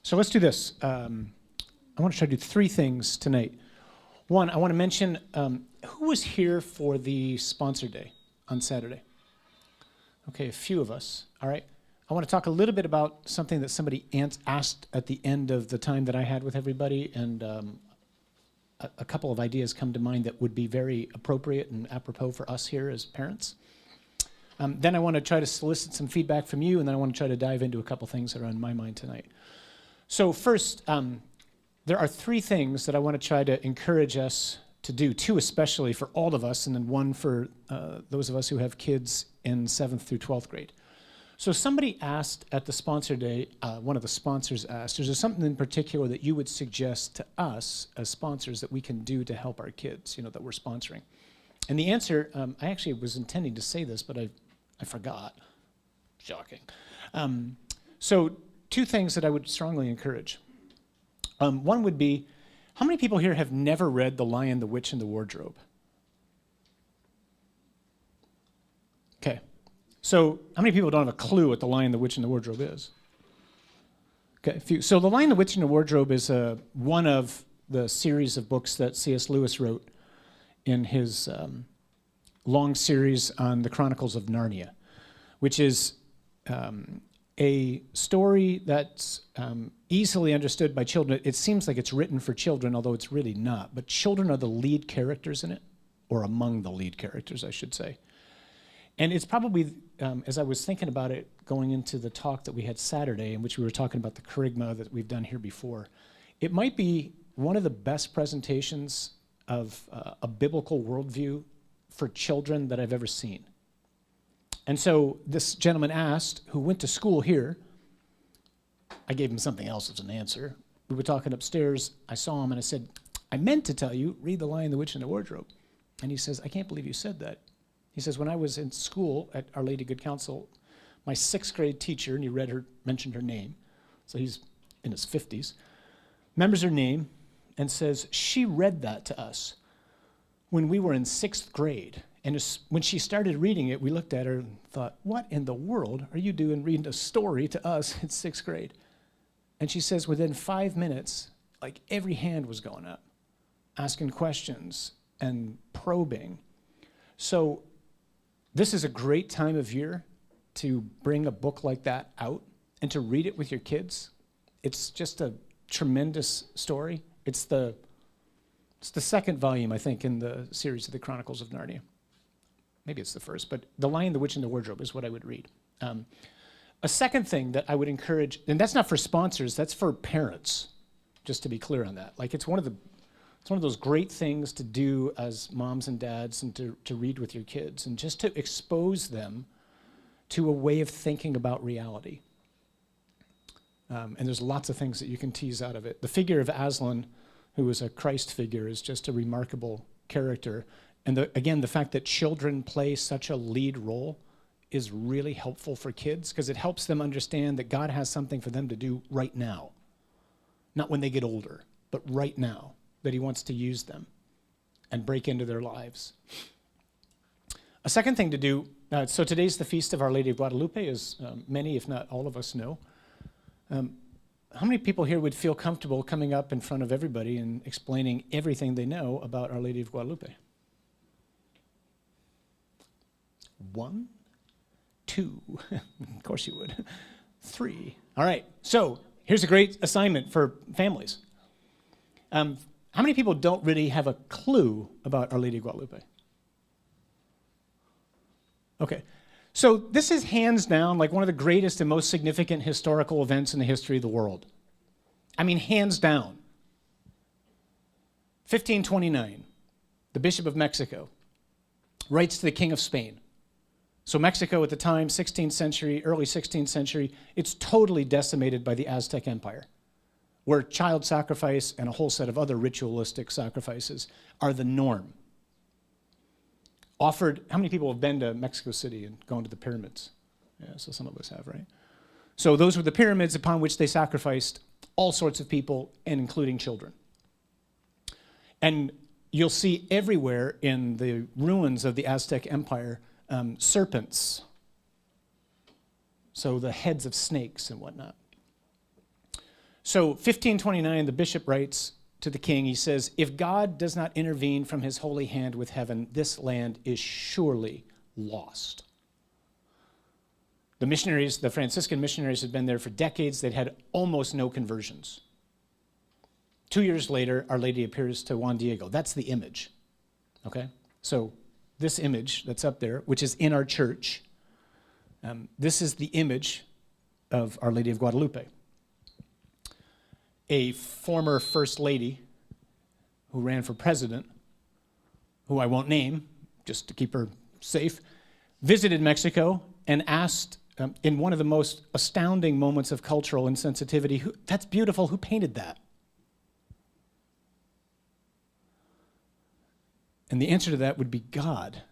So let's do this. I want to try to do three things tonight. One, I want to mention who was here for the sponsor day on Saturday? Okay, a few of us. All right. I want to talk a little bit about something that somebody asked at the end of the time that I had with everybody, and a couple of ideas come to mind that would be very appropriate and apropos for us here as parents. Then I want to try to solicit some feedback from you, and then I want to try to dive into a couple things that are on my mind tonight. So first, there are three things that I want to try to encourage us to do, two especially for all of us, and then one for those of us who have kids in 7th through 12th grade. So somebody asked at the sponsor day, one of the sponsors asked, is there something in particular that you would suggest to us as sponsors that we can do to help our kids, that we're sponsoring? And the answer, I actually was intending to say this, but I forgot. Shocking. So two things that I would strongly encourage. One would be, how many people here have never read The Lion, the Witch, and the Wardrobe? Okay. So how many people don't have a clue what The Lion, the Witch, and the Wardrobe is? Okay, a few. So The Lion, the Witch, and the Wardrobe is one of the series of books that C.S. Lewis wrote in his long series on the Chronicles of Narnia, which is a story that's easily understood by children. It seems like it's written for children, although it's really not. But children are the lead characters in it, or among the lead characters, I should say. And it's probably, as I was thinking about it going into the talk that we had Saturday, in which we were talking about the charisma that we've done here before, it might be one of the best presentations of a biblical worldview for children that I've ever seen. And so this gentleman asked, who went to school here, I gave him something else as an answer. We were talking upstairs, I saw him and I said, I meant to tell you, read The Lion, the Witch, and the Wardrobe. And he says, I can't believe you said that. He says, when I was in school at Our Lady Good Counsel, my 6th grade teacher, and he mentioned her name, so he's in his 50s, remembers her name and says, she read that to us when we were in 6th grade. And when she started reading it, we looked at her and thought, what in the world are you doing reading a story to us in 6th grade? And she says within 5 minutes, like every hand was going up, asking questions and probing. So this is a great time of year to bring a book like that out and to read it with your kids. It's just a tremendous story. It's the second volume, I think, in the series of the Chronicles of Narnia. Maybe it's the first, but The Lion, the Witch, and the Wardrobe is what I would read. A second thing that I would encourage, and that's not for sponsors, that's for parents, just to be clear on that. Like it's one of those great things to do as moms and dads and to read with your kids and just to expose them to a way of thinking about reality. And there's lots of things that you can tease out of it. The figure of Aslan, who is a Christ figure, is just a remarkable character. And again, the fact that children play such a lead role is really helpful for kids because it helps them understand that God has something for them to do right now. Not when they get older, but right now, that he wants to use them and break into their lives. A second thing to do, so today's the Feast of Our Lady of Guadalupe, as many, if not all of us know. How many people here would feel comfortable coming up in front of everybody and explaining everything they know about Our Lady of Guadalupe? 1, 2, of course you would. 3. All right, so here's a great assignment for families. How many people don't really have a clue about Our Lady of Guadalupe? Okay, so this is hands down like one of the greatest and most significant historical events in the history of the world. I mean, hands down. 1529, the Bishop of Mexico writes to the King of Spain. So Mexico at the time, 16th century, early 16th century, it's totally decimated by the Aztec Empire, where child sacrifice and a whole set of other ritualistic sacrifices are the norm. How many people have been to Mexico City and gone to the pyramids? Yeah, so some of us have, right? So those were the pyramids upon which they sacrificed all sorts of people, and including children. And you'll see everywhere in the ruins of the Aztec Empire serpents. So the heads of snakes and whatnot. So 1529, the bishop writes to the king, he says, if God does not intervene from his holy hand with heaven, this land is surely lost. The missionaries, the Franciscan missionaries had been there for decades. They'd had almost no conversions. 2 years later, Our Lady appears to Juan Diego. That's the image, okay? So this image that's up there, which is in our church, this is the image of Our Lady of Guadalupe. A former first lady who ran for president, who I won't name, just to keep her safe, visited Mexico and asked, in one of the most astounding moments of cultural insensitivity, that's beautiful, who painted that? And the answer to that would be God.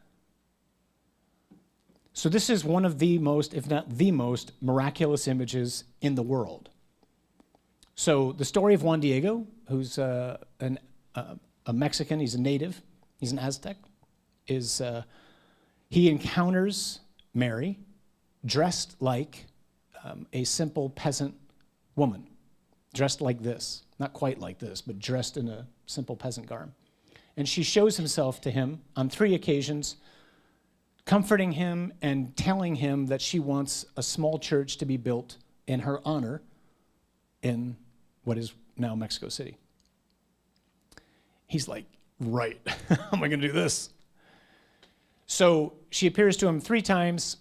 So this is one of the most, if not the most, miraculous images in the world. So the story of Juan Diego, who's a Mexican, he's a native, he's an Aztec, is he encounters Mary dressed like a simple peasant woman, dressed like this, not quite like this, but dressed in a simple peasant garb. And she shows himself to him on 3 occasions, comforting him and telling him that she wants a small church to be built in her honor in what is now Mexico City. He's like, right, how am I going to do this? So she appears to him 3 times.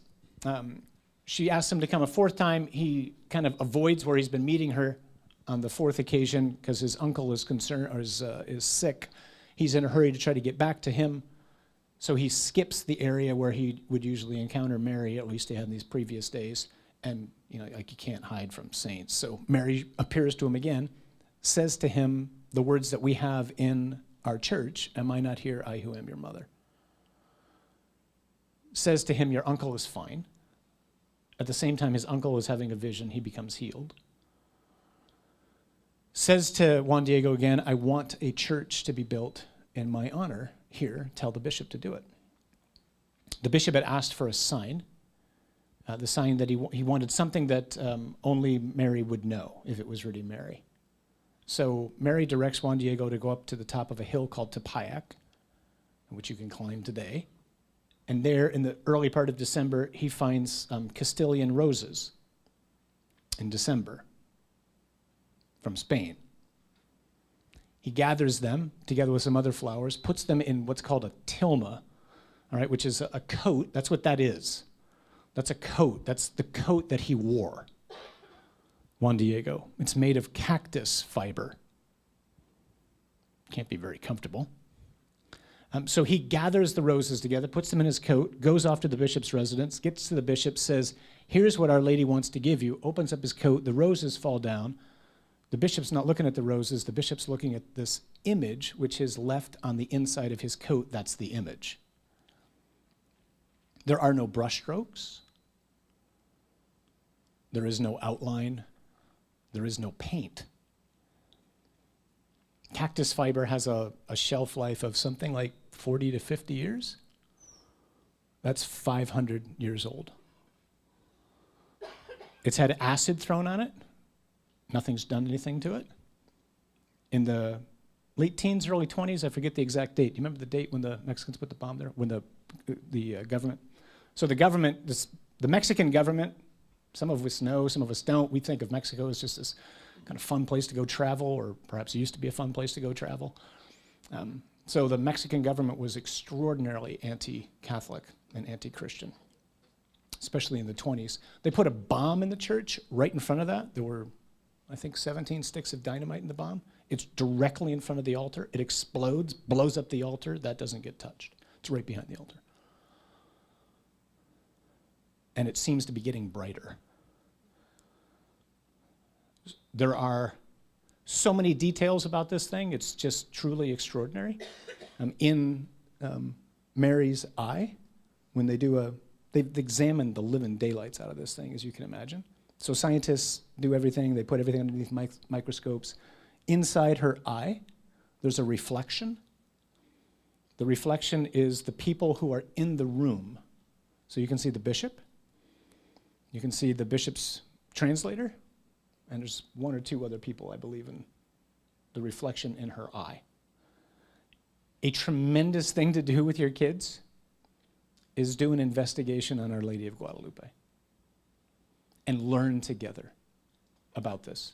She asks him to come a 4th time. He kind of avoids where he's been meeting her on the 4th occasion because his uncle is concerned or is sick. He's in a hurry to try to get back to him. So he skips the area where he would usually encounter Mary, at least he had in these previous days. And, like you can't hide from saints. So Mary appears to him again, says to him the words that we have in our church, am I not here, I who am your mother? Says to him, your uncle is fine. At the same time, his uncle is having a vision, he becomes healed. Says to Juan Diego again, I want a church to be built in my honor here. Tell the bishop to do it. The bishop had asked for a sign, the sign that he wanted something that only Mary would know if it was really Mary. So Mary directs Juan Diego to go up to the top of a hill called Tepeyac, which you can climb today. And there, in the early part of December, he finds Castilian roses in December from Spain. He gathers them together with some other flowers, puts them in what's called a tilma, all right, which is a coat. That's what that is. That's a coat. That's the coat that he wore, Juan Diego. It's made of cactus fiber. Can't be very comfortable. So he gathers the roses together, puts them in his coat, goes off to the bishop's residence, gets to the bishop, says, here's what Our Lady wants to give you, opens up his coat, the roses fall down. The bishop's not looking at the roses, the bishop's looking at this image, which is left on the inside of his coat. That's the image. There are no brushstrokes. There is no outline. There is no paint. Cactus fiber has a shelf life of something like 40 to 50 years. That's 500 years old. It's had acid thrown on it. Nothing's done anything to it. In the late teens, early 20s, I forget the exact date. Do you remember the date when the Mexicans put the bomb there? When the government? So the government, the Mexican government, some of us know, some of us don't. We think of Mexico as just this kind of fun place to go travel, or perhaps it used to be a fun place to go travel. So the Mexican government was extraordinarily anti-Catholic and anti-Christian, especially in the 20s. They put a bomb in the church right in front of that. There were, I think, 17 sticks of dynamite in the bomb. It's directly in front of the altar. It explodes, blows up the altar. That doesn't get touched. It's right behind the altar. And it seems to be getting brighter. There are so many details about this thing. It's just truly extraordinary. In Mary's eye, when they've examined the living daylights out of this thing, as you can imagine. So scientists do everything. They put everything underneath microscopes. Inside her eye, there's a reflection. The reflection is the people who are in the room. So you can see the bishop. You can see the bishop's translator. and there's one or two other people, I believe, in the reflection in her eye. A tremendous thing to do with your kids is do an investigation on Our Lady of Guadalupe and learn together about this.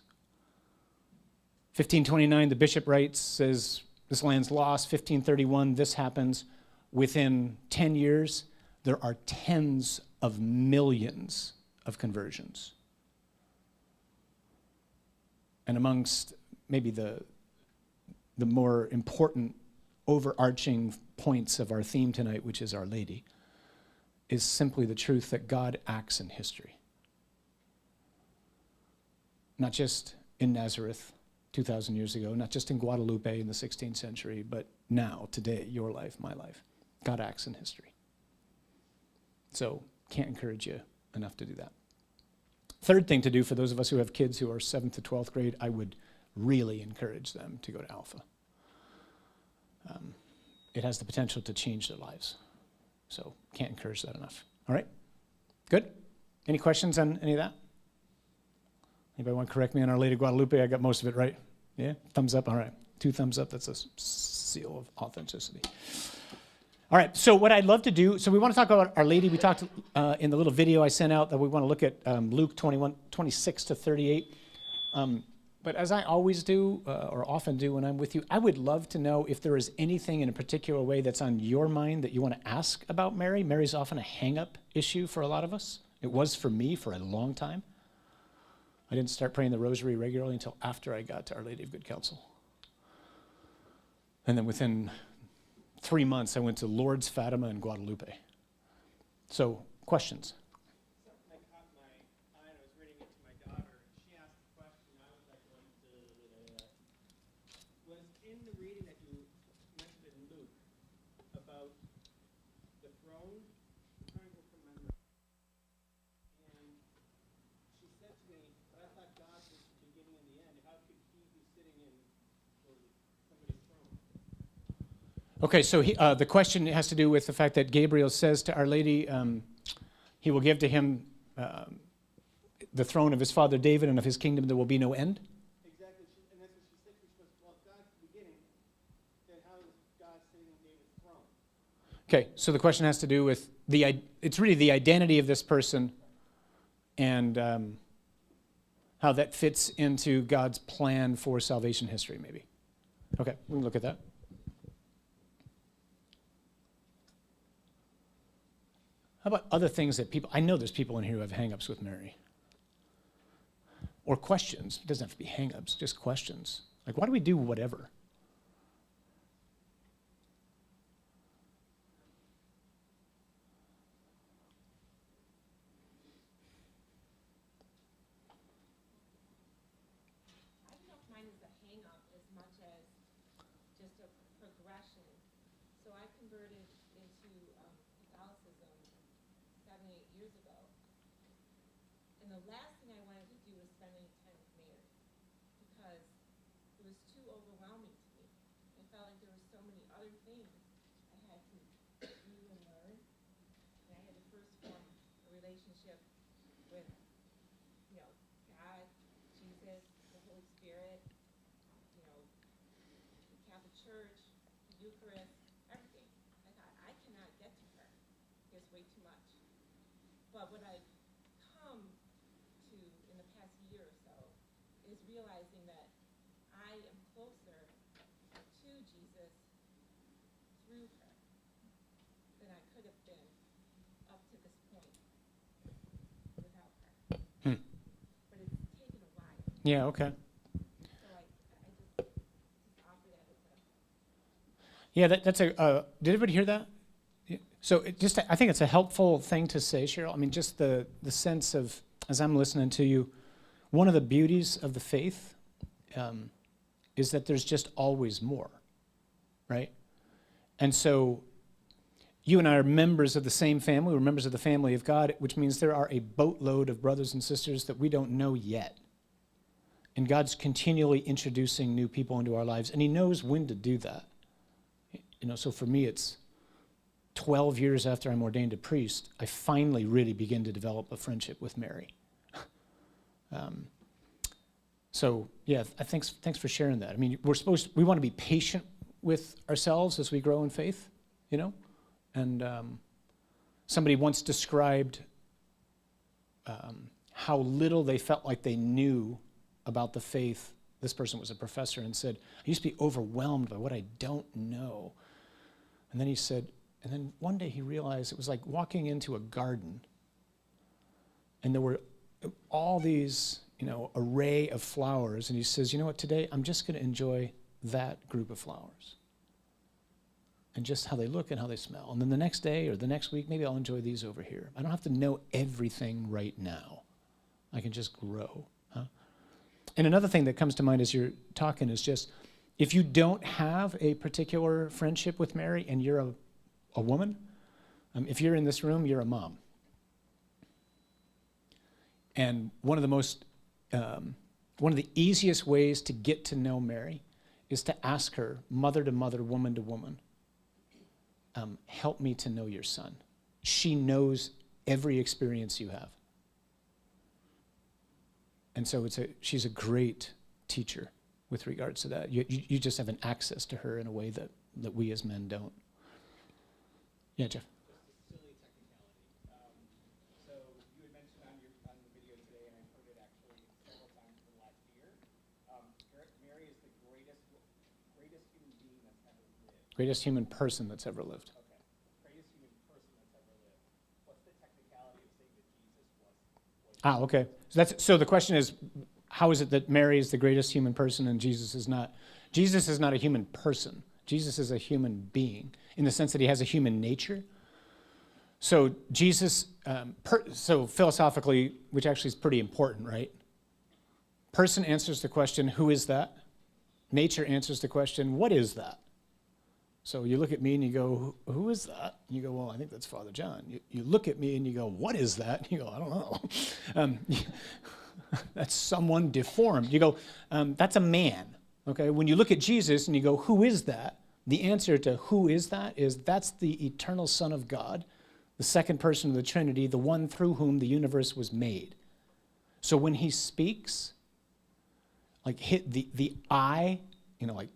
1529, the bishop writes, says, this land's lost. 1531, this happens. Within 10 years, there are tens of millions of conversions. And amongst maybe the more important overarching points of our theme tonight, which is Our Lady, is simply the truth that God acts in history. Not just in Nazareth 2,000 years ago, not just in Guadalupe in the 16th century, but now, today, your life, my life. God acts in history. So, can't encourage you enough to do that. Third thing to do for those of us who have kids who are 7th to 12th grade, I would really encourage them to go to Alpha. It has the potential to change their lives. So, can't encourage that enough. All right? Good? Any questions on any of that? Anybody want to correct me on Our Lady of Guadalupe? I got most of it right. Yeah? Thumbs up? All right. 2 thumbs up. That's a seal of authenticity. All right. So what I'd love to do, so we want to talk about Our Lady. We talked in the little video I sent out that we want to look at Luke 21, 26 to 38. But as I always do, or often do when I'm with you, I would love to know if there is anything in a particular way that's on your mind that you want to ask about Mary. Mary's often a hang-up issue for a lot of us. It was for me for a long time. I didn't start praying the rosary regularly until after I got to Our Lady of Good Counsel. And then within 3 months, I went to Lourdes, Fatima, and Guadalupe. So, questions? Something that caught my eye, and I was reading it to my daughter. She asked a question. I was like, was in the reading that you mentioned in Luke about the throne, I'm trying to remember. And she said to me, but I thought God was the beginning and the end. How could he be sitting in somebody's throne? Okay, so the question has to do with the fact that Gabriel says to Our Lady, he will give to him the throne of his father David, and of his kingdom there will be no end. Exactly, and that's what she said. She goes, well, if God's the beginning, then how is God sitting on David's throne? Okay, so the question has to do with it's really the identity of this person and how that fits into God's plan for salvation history, maybe. Okay, we can look at that. How about other things that I know there's people in here who have hang-ups with Mary. Or questions. It doesn't have to be hang-ups, just questions. Like, why do we do whatever? I don't know if mine is a hang-up as much as just a progression. So I converted into Catholicism 7, 8 years ago. And the last thing I wanted to do was spend any time with Mary because it was too overwhelming to me. I felt like there were so many other things I had to do and learn. And I had to first form a relationship with, God, Jesus, the Holy Spirit, the Catholic Church, the Eucharist, everything. I thought, I cannot get to her. There's way too much. But what I've come to in the past year or so is realizing that I am closer to Jesus through her than I could have been up to this point without her. But it's taken a while. Yeah, okay. So I just offer that as a... Yeah, that's did everybody hear that? Yeah. So I think it's a helpful thing to say, Cheryl. I mean, just the sense of, as I'm listening to you, one of the beauties of the faith is that there's just always more, right? And so you and I are members of the same family. We're members of the family of God, which means there are a boatload of brothers and sisters that we don't know yet. And God's continually introducing new people into our lives, and he knows when to do that. So for me, it's 12 years after I'm ordained a priest, I finally really begin to develop a friendship with Mary. So yeah, thanks for sharing that. I mean, we want to be patient with ourselves as we grow in faith, you know? And somebody once described how little they felt like they knew about the faith. This person was a professor and said, I used to be overwhelmed by what I don't know. And then he said, and then one day he realized it was like walking into a garden and there were all these, array of flowers. And he says, you know what, today I'm just going to enjoy that group of flowers and just how they look and how they smell. And then the next day or the next week, maybe I'll enjoy these over here. I don't have to know everything right now. I can just grow. And another thing that comes to mind as you're talking is just, if you don't have a particular friendship with Mary and you're a woman, if you're in this room, you're a mom. And one of the easiest ways to get to know Mary is to ask her, mother to mother, woman to woman, help me to know your son. She knows every experience you have. And so she's a great teacher with regards to that. You just have an access to her in a way that we as men don't. Yeah, Jeff. Just a silly technicality. So you had mentioned on the video today, and I've heard it actually several times in the last year. Mary is the greatest human being that's ever lived. Greatest human person that's ever lived. Okay. Greatest human person that's ever lived. What's the technicality of saying that Jesus was? Okay. So the question is, how is it that Mary is the greatest human person and Jesus is not? Jesus is not a human person. Jesus is a human being in the sense that he has a human nature. So Jesus, so philosophically, which actually is pretty important, right? Person answers the question, who is that? Nature answers the question, what is that? So you look at me and you go, who is that? And you go, well, I think that's Father John. You look at me and you go, what is that? And you go, I don't know. That's someone deformed. You go, that's a man. Okay. When you look at Jesus and you go, who is that? The answer to who is that is that's the eternal Son of God, the second person of the Trinity, the one through whom the universe was made. So when he speaks, like hit the I, like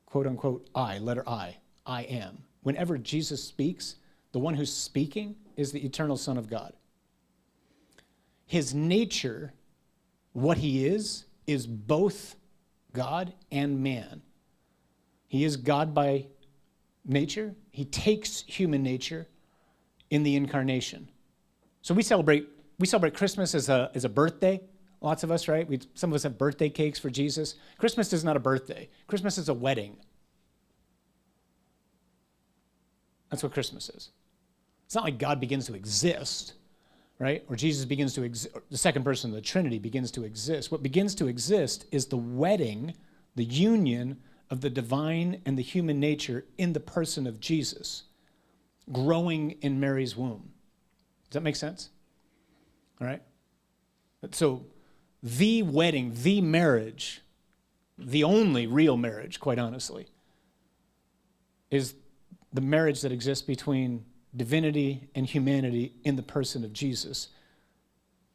quote unquote I, letter I am. Whenever Jesus speaks, the one who's speaking is the eternal Son of God. His nature, what he is both God and man. He is God by nature. He takes human nature in the incarnation. So we celebrate Christmas as a birthday. Lots of us, right? Some of us have birthday cakes for Jesus. Christmas is not a birthday. Christmas is a wedding. That's what Christmas is. It's not like God begins to exist, right? Or Jesus begins to exist, the second person of the Trinity begins to exist. What begins to exist is the wedding, the union of the divine and the human nature in the person of Jesus, growing in Mary's womb. Does that make sense? All right? So the wedding, the marriage, the only real marriage, quite honestly, is the marriage that exists between divinity and humanity in the person of Jesus.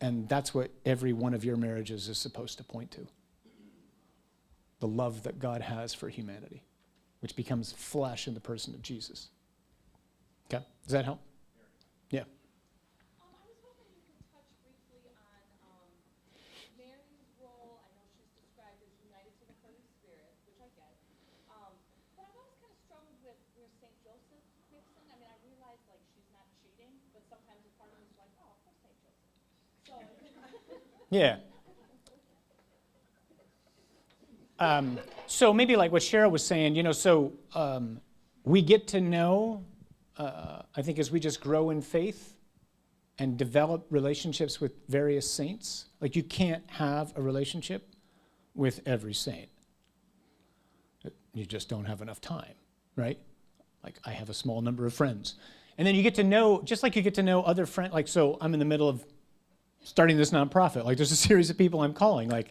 And that's what every one of your marriages is supposed to point to. The love that God has for humanity, which becomes flesh in the person of Jesus. Okay? Does that help? Yeah. I was hoping you could touch briefly on Mary's role. I know she's described as united to the Holy Spirit, which I get. But I've always kind of struggled with where St. Joseph fits in. I mean, I realize, like, she's not cheating, but sometimes a part of me is like, oh, of course St. Joseph. So, Yeah. So maybe like what Cheryl was saying, we get to know, I think as we just grow in faith and develop relationships with various saints, like you can't have a relationship with every saint. You just don't have enough time, right? Like I have a small number of friends. And then you get to know, just like you get to know other friends, like so I'm in the middle of starting this nonprofit. Like there's a series of people I'm calling, like,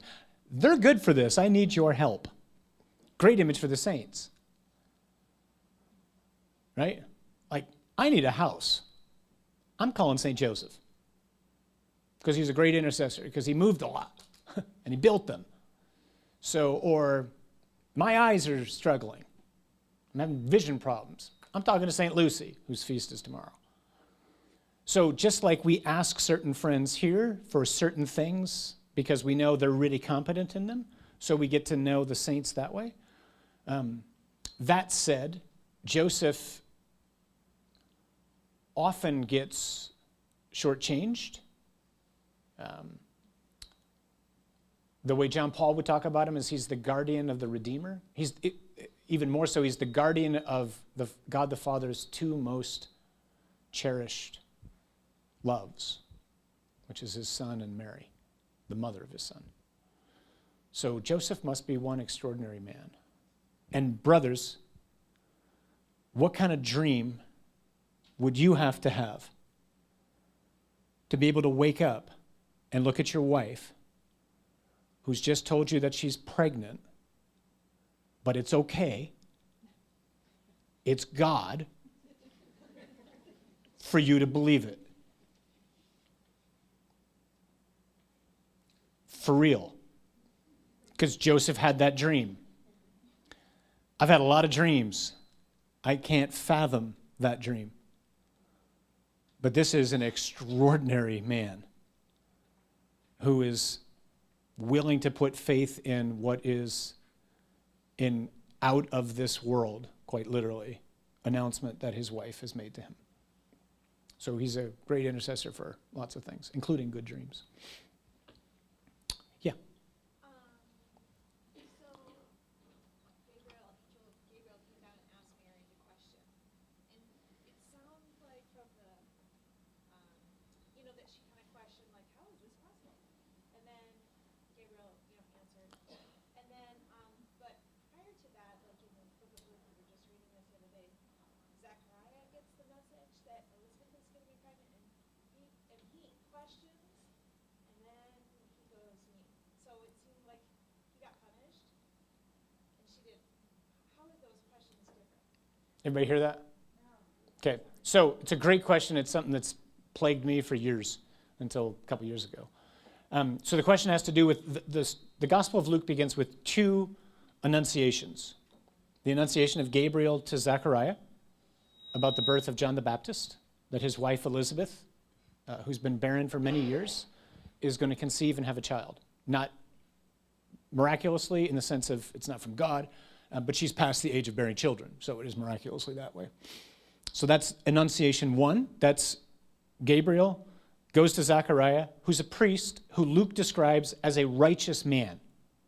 they're good for this. I need your help. Great image for the saints. Right? Like, I need a house. I'm calling St. Joseph because he's a great intercessor, because he moved a lot and he built them. So, or my eyes are struggling. I'm having vision problems. I'm talking to St. Lucy, whose feast is tomorrow. So just like we ask certain friends here for certain things because we know they're really competent in them, so we get to know the saints that way. That said, Joseph often gets shortchanged. The way John Paul would talk about him is he's the guardian of the Redeemer. Even more so, he's the guardian of God the Father's two most cherished loves, which is his son and Mary, the mother of his son. So Joseph must be one extraordinary man. And brothers, what kind of dream would you have to be able to wake up and look at your wife who's just told you that she's pregnant, but it's okay, it's God, for you to believe it? For real. Because Joseph had that dream. I've had a lot of dreams. I can't fathom that dream. But this is an extraordinary man who is willing to put faith in what is in out of this world, quite literally, announcement that his wife has made to him. So he's a great intercessor for lots of things, including good dreams. Yeah. So Gabriel came down and asked Mary the question, and it sounds like from the, that she kind of questioned, like, how is this possible? And then Gabriel, answered, and then, but prior to that, like in the book of Luke, we were just reading this the other day, Zechariah gets the message that Elizabeth is going to be pregnant, and he questions, and then he goes mean. So it seemed like he got punished, and she did. How are those questions different? Everybody hear that? Okay, so it's a great question. It's something that's plagued me for years, until a couple years ago. So the question has to do with the Gospel of Luke begins with two annunciations. The annunciation of Gabriel to Zechariah about the birth of John the Baptist, that his wife Elizabeth, who's been barren for many years, is going to conceive and have a child. Not miraculously in the sense of it's not from God, but she's past the age of bearing children, so it is miraculously that way. So that's Annunciation 1. That's Gabriel goes to Zechariah, who's a priest, who Luke describes as a righteous man.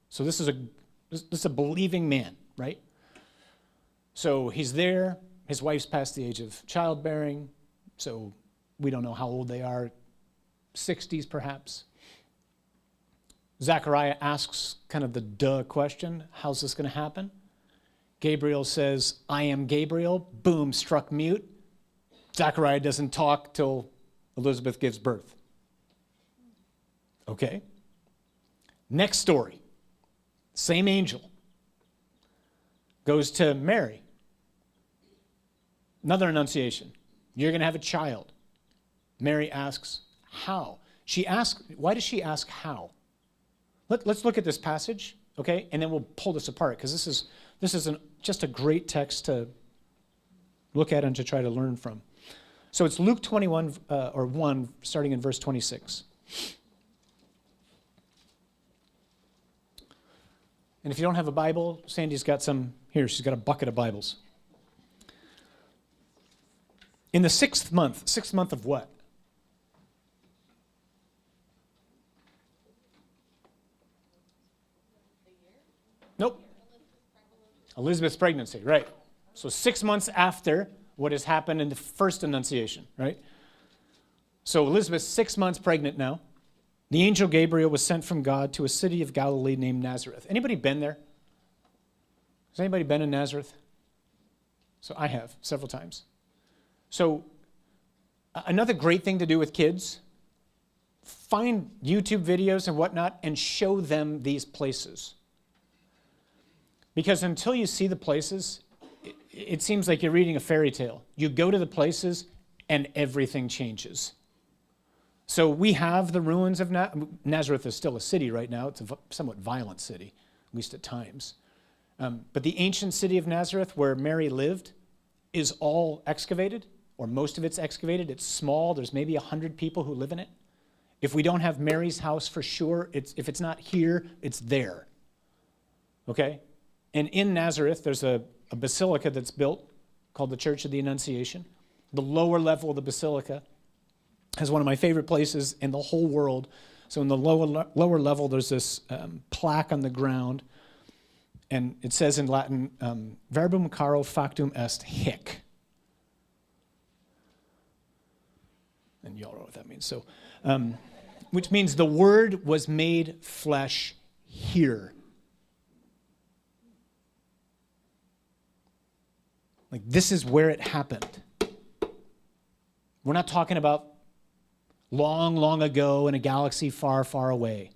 So this is a believing man, right? So he's there. His wife's past the age of childbearing, so we don't know how old they are, 60s perhaps. Zechariah asks kind of the duh question, how's this going to happen? Gabriel says, I am Gabriel. Boom, struck mute. Zechariah doesn't talk till Elizabeth gives birth. Okay. Next story. Same angel goes to Mary. Another annunciation. You're going to have a child. Mary asks, how? Why does she ask how? Let's look at this passage, okay? And then we'll pull this apart, because this is just a great text to look at and to try to learn from. So it's Luke 21, or 1, starting in verse 26. And if you don't have a Bible, Sandy's got some here. She's got a bucket of Bibles. In the sixth month of what? Nope. Elizabeth's pregnancy, right. So 6 months after what has happened in the first Annunciation, right? So Elizabeth's 6 months pregnant now. The angel Gabriel was sent from God to a city of Galilee named Nazareth. Anybody been there? Has anybody been in Nazareth? So I have, several times. So another great thing to do with kids, find YouTube videos and whatnot and show them these places. Because until you see the places, it seems like you're reading a fairy tale. You go to the places and everything changes. So we have the ruins of Nazareth is still a city right now. It's a somewhat violent city. at least at times. But the ancient city of Nazareth, where Mary lived, is all excavated, or most of it's excavated. It's small. There's maybe 100 people who live in it. If we don't have Mary's house for sure, if it's not here, it's there. Okay? And in Nazareth, there's a basilica that's built called the Church of the Annunciation. The lower level of the basilica has one of my favorite places in the whole world. So in the lower level, there's this plaque on the ground, and it says in Latin, verbum caro factum est hic. And y'all know what that means. So, which means the word was made flesh here. Like, this is where it happened. We're not talking about long, long ago in a galaxy far, far away.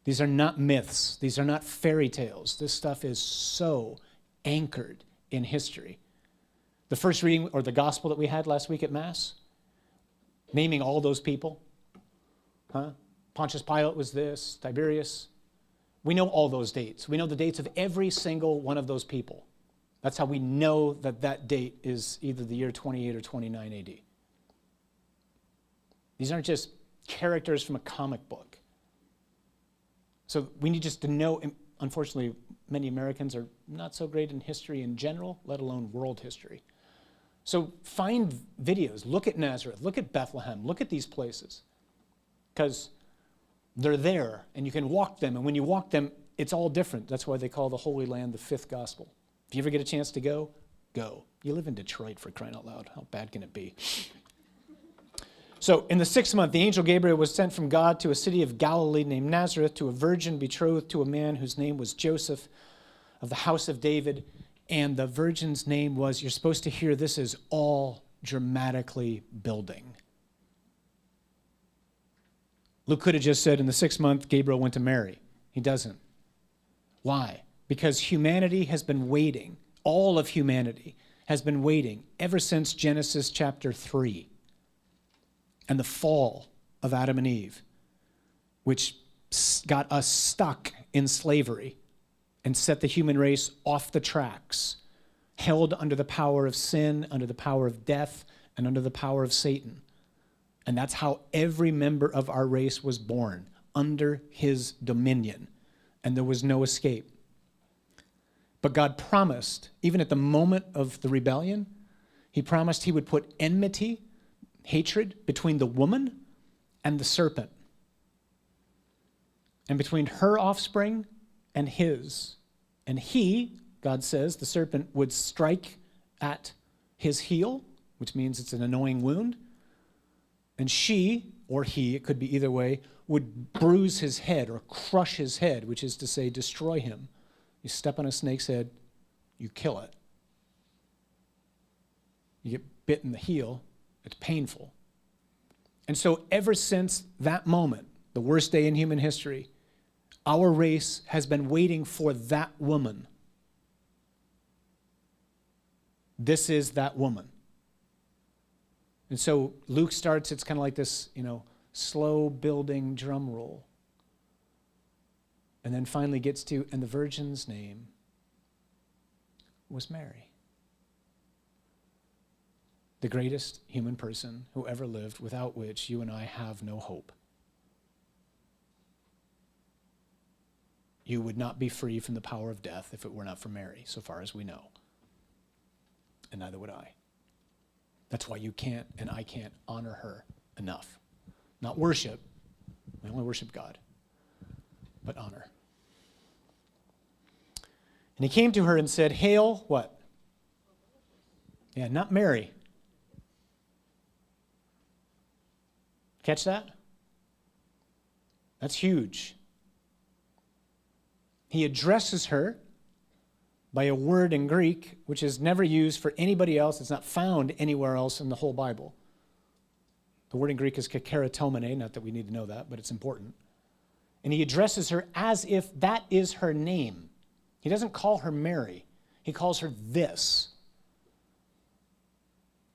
These are not myths. These are not fairy tales. This stuff is so anchored in history. The first reading, or the gospel that we had last week at Mass, naming all those people. Pontius Pilate was this, Tiberius. We know all those dates. We know the dates of every single one of those people. That's how we know that that date is either the year 28 or 29 AD. These aren't just characters from a comic book. So we need just to know, unfortunately, many Americans are not so great in history in general, let alone world history. So find videos, look at Nazareth, look at Bethlehem, look at these places. Because they're there, and you can walk them, and when you walk them, it's all different. That's why they call the Holy Land the fifth gospel. If you ever get a chance to go, go. You live in Detroit, for crying out loud. How bad can it be? So in the 6th month, the angel Gabriel was sent from God to a city of Galilee named Nazareth, to a virgin betrothed to a man whose name was Joseph, of the house of David. And the virgin's name was, you're supposed to hear this is all dramatically building. Luke could have just said in the 6th month, Gabriel went to Mary. He doesn't. Why? Because humanity has been waiting. All of humanity has been waiting ever since Genesis chapter 3 and the fall of Adam and Eve, which got us stuck in slavery and set the human race off the tracks, held under the power of sin, under the power of death, and under the power of Satan. And that's how every member of our race was born, under his dominion. And there was no escape. But God promised, even at the moment of the rebellion, he promised he would put enmity, hatred, between the woman and the serpent, and between her offspring and his. And he, God says, the serpent would strike at his heel, which means it's an annoying wound, and she, or he, it could be either way, would bruise his head or crush his head, which is to say, destroy him. You step on a snake's head, you kill it. You get bit in the heel, it's painful. And so ever since that moment, the worst day in human history, our race has been waiting for that woman. This is that woman. And so Luke starts, it's kind of like this, slow building drum roll. And then finally gets to, and the virgin's name was Mary. The greatest human person who ever lived, without which you and I have no hope. You would not be free from the power of death if it were not for Mary, so far as we know. And neither would I. That's why you can't and I can't honor her enough. Not worship. We only worship God. But honor. And he came to her and said, Hail, what? Yeah, not Mary. Catch that? That's huge. He addresses her by a word in Greek which is never used for anybody else. It's not found anywhere else in the whole Bible. The word in Greek is kakeratomene, not that we need to know that, but it's important. And he addresses her as if that is her name. He doesn't call her Mary. He calls her this.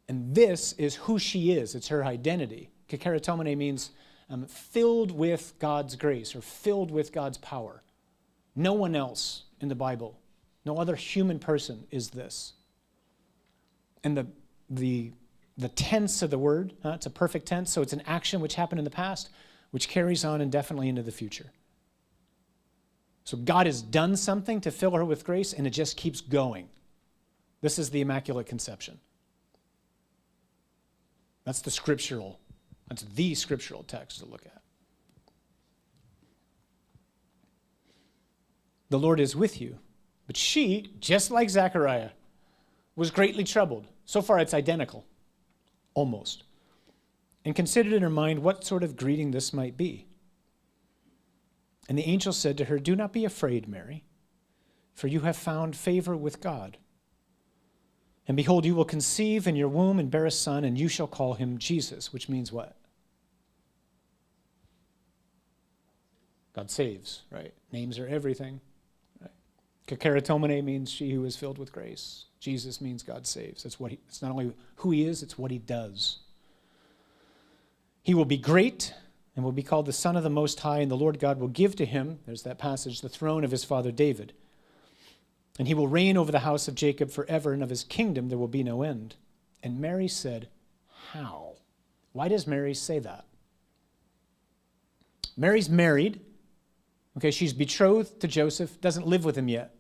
And this is who she is. It's her identity. Kakeratomene means filled with God's grace or filled with God's power. No one else in the Bible, no other human person is this. And the tense of the word, it's a perfect tense, so it's an action which happened in the past, which carries on indefinitely into the future. So God has done something to fill her with grace, and it just keeps going. This is the Immaculate Conception. That's the scriptural text to look at. The Lord is with you. But she, just like Zechariah, was greatly troubled. So far it's identical, almost. And considered in her mind what sort of greeting this might be. And the angel said to her, "Do not be afraid, Mary, for you have found favor with God. And behold, you will conceive in your womb and bear a son, and you shall call him Jesus," which means what? God saves, right? Names are everything. Right? Kakaratomene means she who is filled with grace. Jesus means God saves. It's not only who he is, it's what he does. He will be great and will be called the Son of the Most High, and the Lord God will give to him, there's that passage, the throne of his father David. And he will reign over the house of Jacob forever, and of his kingdom there will be no end. And Mary said, "How?" Why does Mary say that? Mary's married. Okay, she's betrothed to Joseph, doesn't live with him yet.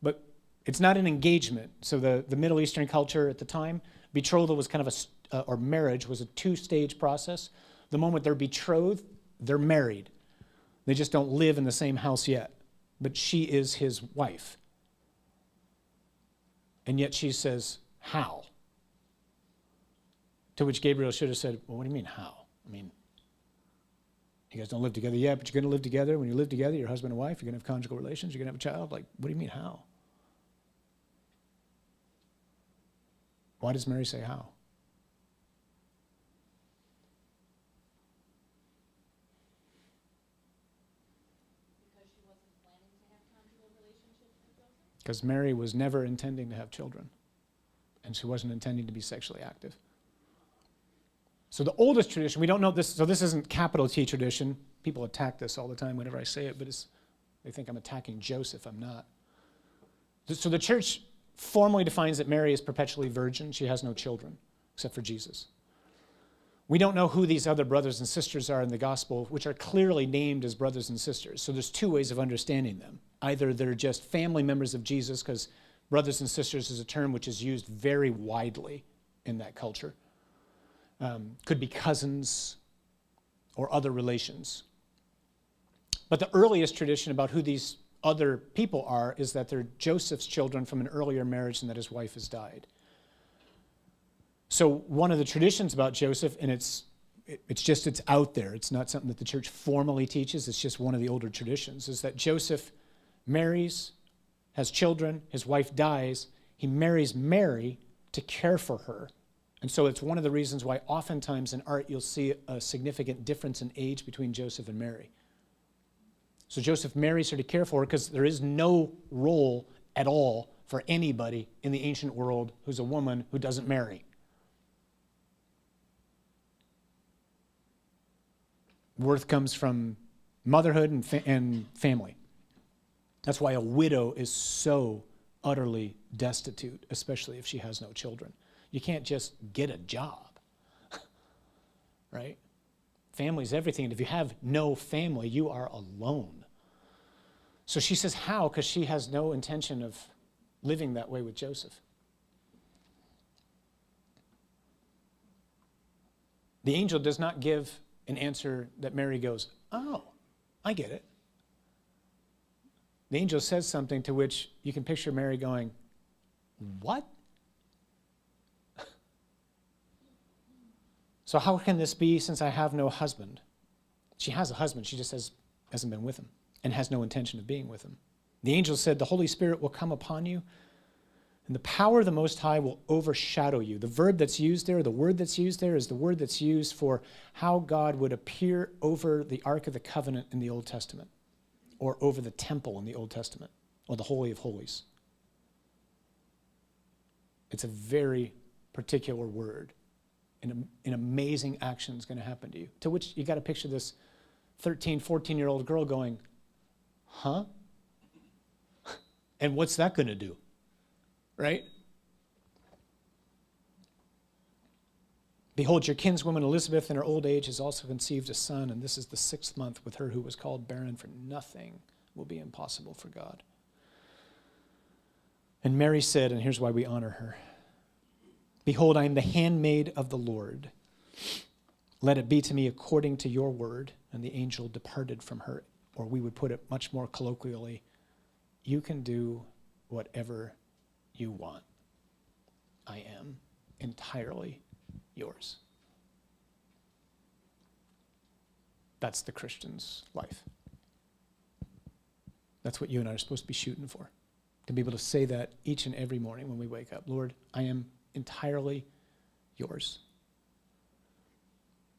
But it's not an engagement. So the Middle Eastern culture at the time, betrothal was kind of or marriage was a two-stage process. The moment they're betrothed, they're married. They just don't live in the same house yet. But she is his wife. And yet she says, "How?" To which Gabriel should have said, "Well, what do you mean, how? I mean, you guys don't live together yet, but you're going to live together. When you live together, you're husband and wife, you're going to have conjugal relations, you're going to have a child. Like, what do you mean, how?" Why does Mary say how? Because Mary was never intending to have children, and she wasn't intending to be sexually active. So the oldest tradition, we don't know this, so this isn't capital T tradition. People attack this all the time whenever I say it, but they think I'm attacking Joseph. I'm not. So the church formally defines that Mary is perpetually virgin. She has no children, except for Jesus. We don't know who these other brothers and sisters are in the gospel, which are clearly named as brothers and sisters. So there's two ways of understanding them. Either they're just family members of Jesus, because brothers and sisters is a term which is used very widely in that culture. Could be cousins or other relations. But the earliest tradition about who these other people are is that they're Joseph's children from an earlier marriage and that his wife has died. So one of the traditions about Joseph, and it's out there, it's not something that the church formally teaches, it's just one of the older traditions, is that Joseph marries, has children, his wife dies, he marries Mary to care for her. And so it's one of the reasons why oftentimes in art you'll see a significant difference in age between Joseph and Mary. So Joseph marries her to care for her because there is no role at all for anybody in the ancient world who's a woman who doesn't marry. Worth comes from motherhood and family. That's why a widow is so utterly destitute, especially if she has no children. You can't just get a job, right? Family's everything, and if you have no family, you are alone. So she says, how? Because she has no intention of living that way with Joseph. The angel does not give an answer that Mary goes, "Oh, I get it." The angel says something to which you can picture Mary going, "What? So how can this be since I have no husband?" She has a husband, she just hasn't been with him and has no intention of being with him. The angel said, "The Holy Spirit will come upon you, and the power of the Most High will overshadow you." The verb that's used there, the word that's used there is the word that's used for how God would appear over the Ark of the Covenant in the Old Testament, or over the temple in the Old Testament, or the Holy of Holies. It's a very particular word. An amazing action is going to happen to you. To which you got to picture this 13, 14-year-old girl going, "Huh? And what's that going to do? Right? Behold, your kinswoman Elizabeth in her old age has also conceived a son, and this is the 6th month with her who was called barren, for nothing will be impossible for God. And Mary said, and here's why we honor her, behold, I am the handmaid of the Lord. Let it be to me according to your word. And the angel departed from her, or we would put it much more colloquially, you can do whatever you want. I am entirely yours. That's the Christian's life. That's what you and I are supposed to be shooting for. To be able to say that each and every morning when we wake up. Lord, I am entirely yours.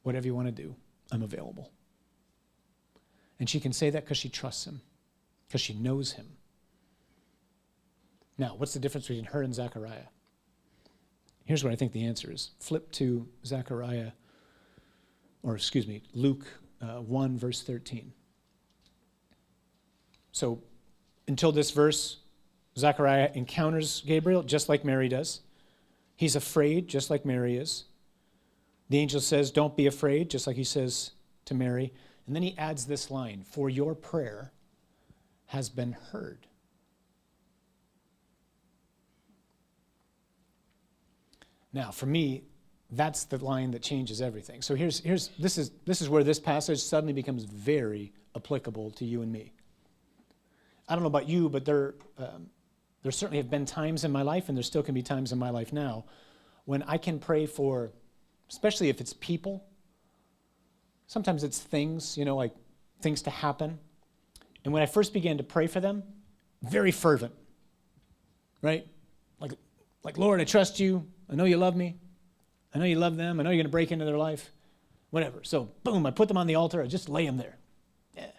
Whatever you want to do, I'm available. And she can say that because she trusts him, because she knows him. Now, what's the difference between her and Zechariah? Here's what I think the answer is. Flip to Luke 1, verse 13. So, until this verse, Zechariah encounters Gabriel just like Mary does. He's afraid, just like Mary is. The angel says, don't be afraid, just like he says to Mary. And then he adds this line, for your prayer has been heard. Now, for me, that's the line that changes everything. So this is where this passage suddenly becomes very applicable to you and me. I don't know about you, but there certainly have been times in my life, and there still can be times in my life now, when I can pray for, especially if it's people. Sometimes it's things, like things to happen. And when I first began to pray for them, very fervent, right? Like, Lord, I trust you. I know you love me. I know you love them. I know you're going to break into their life. Whatever. So, boom, I put them on the altar. I just lay them there. Yeah.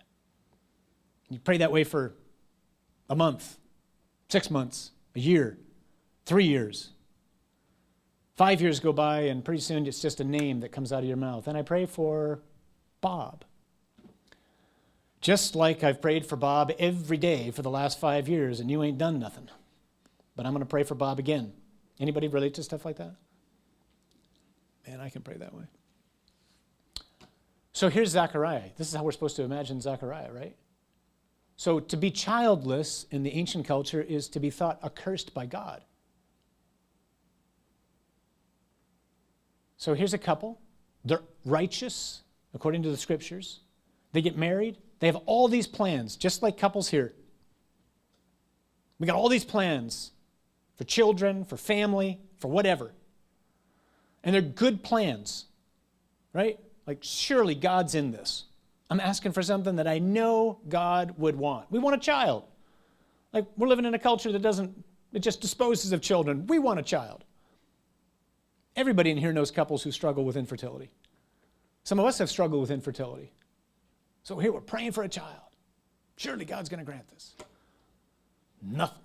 You pray that way for a month, 6 months, a year, 3 years. 5 years go by, and pretty soon it's just a name that comes out of your mouth. And I pray for Bob. Just like I've prayed for Bob every day for the last 5 years, and you ain't done nothing. But I'm going to pray for Bob again. Anybody relate to stuff like that? Man, I can pray that way. So here's Zechariah. This is how we're supposed to imagine Zechariah, right? So to be childless in the ancient culture is to be thought accursed by God. So here's a couple. They're righteous, according to the scriptures. They get married. They have all these plans, just like couples here. We got all these plans for children, for family, for whatever. And they're good plans, right? Like, surely God's in this. I'm asking for something that I know God would want. We want a child. Like, we're living in a culture that it just disposes of children. We want a child. Everybody in here knows couples who struggle with infertility. Some of us have struggled with infertility. So here we're praying for a child. Surely God's going to grant this. Nothing.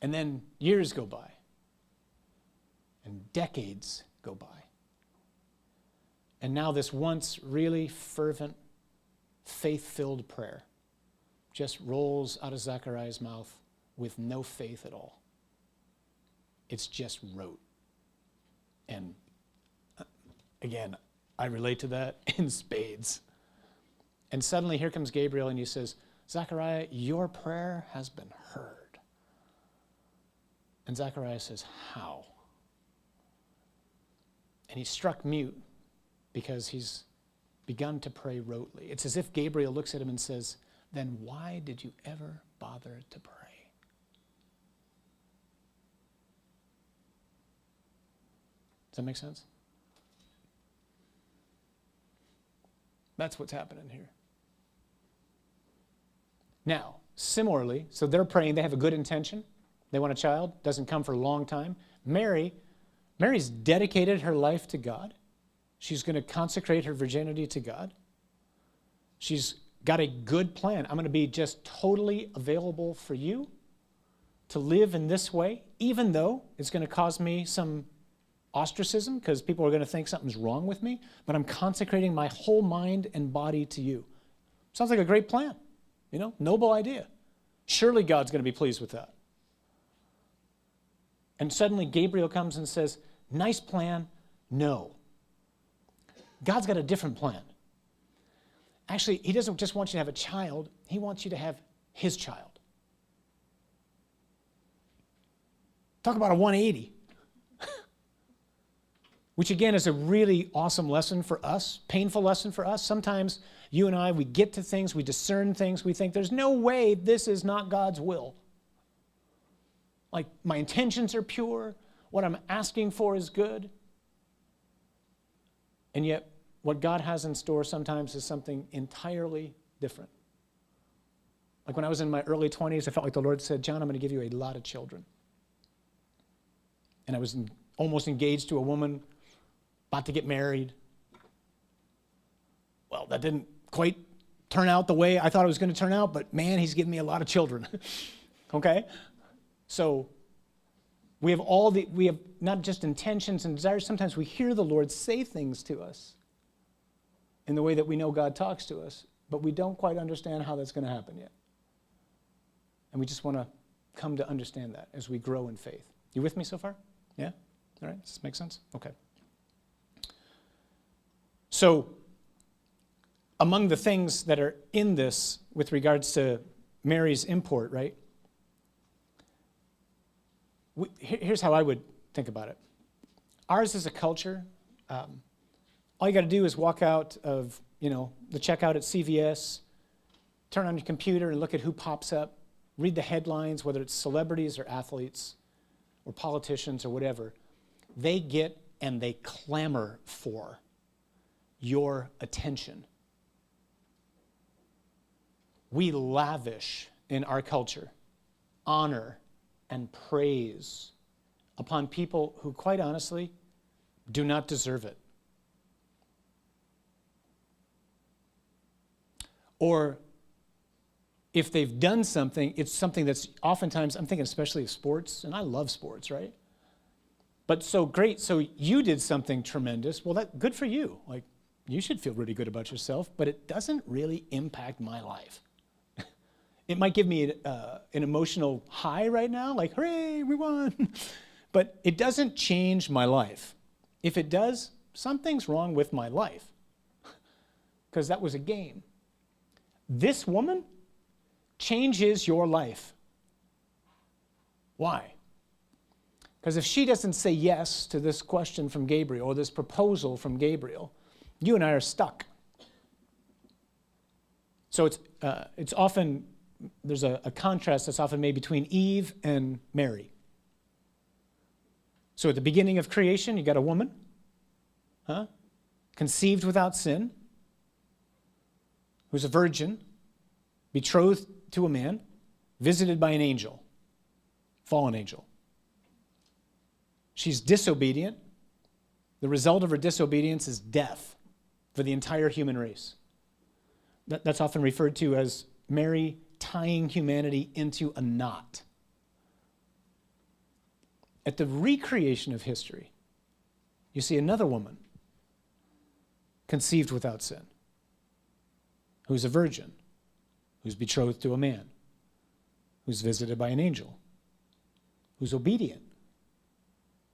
And then years go by. And decades go by. And now this once really fervent, faith-filled prayer just rolls out of Zechariah's mouth with no faith at all. It's just rote. And again, I relate to that in spades. And suddenly here comes Gabriel and he says, Zechariah, your prayer has been heard. And Zechariah says, how? And he's struck mute because he's begun to pray rotely. It's as if Gabriel looks at him and says, then why did you ever bother to pray? Does that make sense? That's what's happening here. Now, similarly, so they're praying, they have a good intention. They want a child, doesn't come for a long time. Mary's dedicated her life to God. She's going to consecrate her virginity to God. She's got a good plan. I'm going to be just totally available for you to live in this way, even though it's going to cause me some ostracism because people are going to think something's wrong with me, but I'm consecrating my whole mind and body to you. Sounds like a great plan, noble idea. Surely God's going to be pleased with that. And suddenly Gabriel comes and says, nice plan, no. God's got a different plan. Actually, he doesn't just want you to have a child, he wants you to have his child. Talk about a 180. Which again is a really awesome lesson for us, painful lesson for us. Sometimes you and I, we get to things, we discern things, we think there's no way this is not God's will. Like my intentions are pure, what I'm asking for is good. And yet what God has in store sometimes is something entirely different. Like when I was in my early 20s, I felt like the Lord said, John, I'm going to give you a lot of children. And I was almost engaged to a woman, about to get married. Well, that didn't quite turn out the way I thought it was going to turn out, but man, he's given me a lot of children. Okay? So we have not just intentions and desires, sometimes we hear the Lord say things to us in the way that we know God talks to us, but we don't quite understand how that's going to happen yet. And we just want to come to understand that as we grow in faith. You with me so far? Yeah? All right, does this make sense? Okay. So, among the things that are in this with regards to Mary's import, right? Here's how I would think about it. Ours is a culture. All you got to do is walk out of, the checkout at CVS, turn on your computer and look at who pops up, read the headlines, whether it's celebrities or athletes or politicians or whatever. They get and they clamor for your attention. We lavish in our culture honor and praise upon people who, quite honestly, do not deserve it. Or if they've done something, it's something that's oftentimes, I'm thinking especially of sports, and I love sports, right? But so great, so you did something tremendous. Well, good for you. Like, you should feel really good about yourself, but it doesn't really impact my life. It might give me an emotional high right now, like, hooray, we won. But it doesn't change my life. If it does, something's wrong with my life, because that was a game. This woman changes your life. Why? Because if she doesn't say yes to this question from Gabriel, or this proposal from Gabriel, you and I are stuck. So it's often, there's a contrast that's often made between Eve and Mary. So at the beginning of creation, you got a woman, conceived without sin, who's a virgin, betrothed to a man, visited by an angel, fallen angel. She's disobedient. The result of her disobedience is death for the entire human race. That's often referred to as Mary tying humanity into a knot. At the recreation of history, you see another woman conceived without sin, who's a virgin, who's betrothed to a man, who's visited by an angel, who's obedient,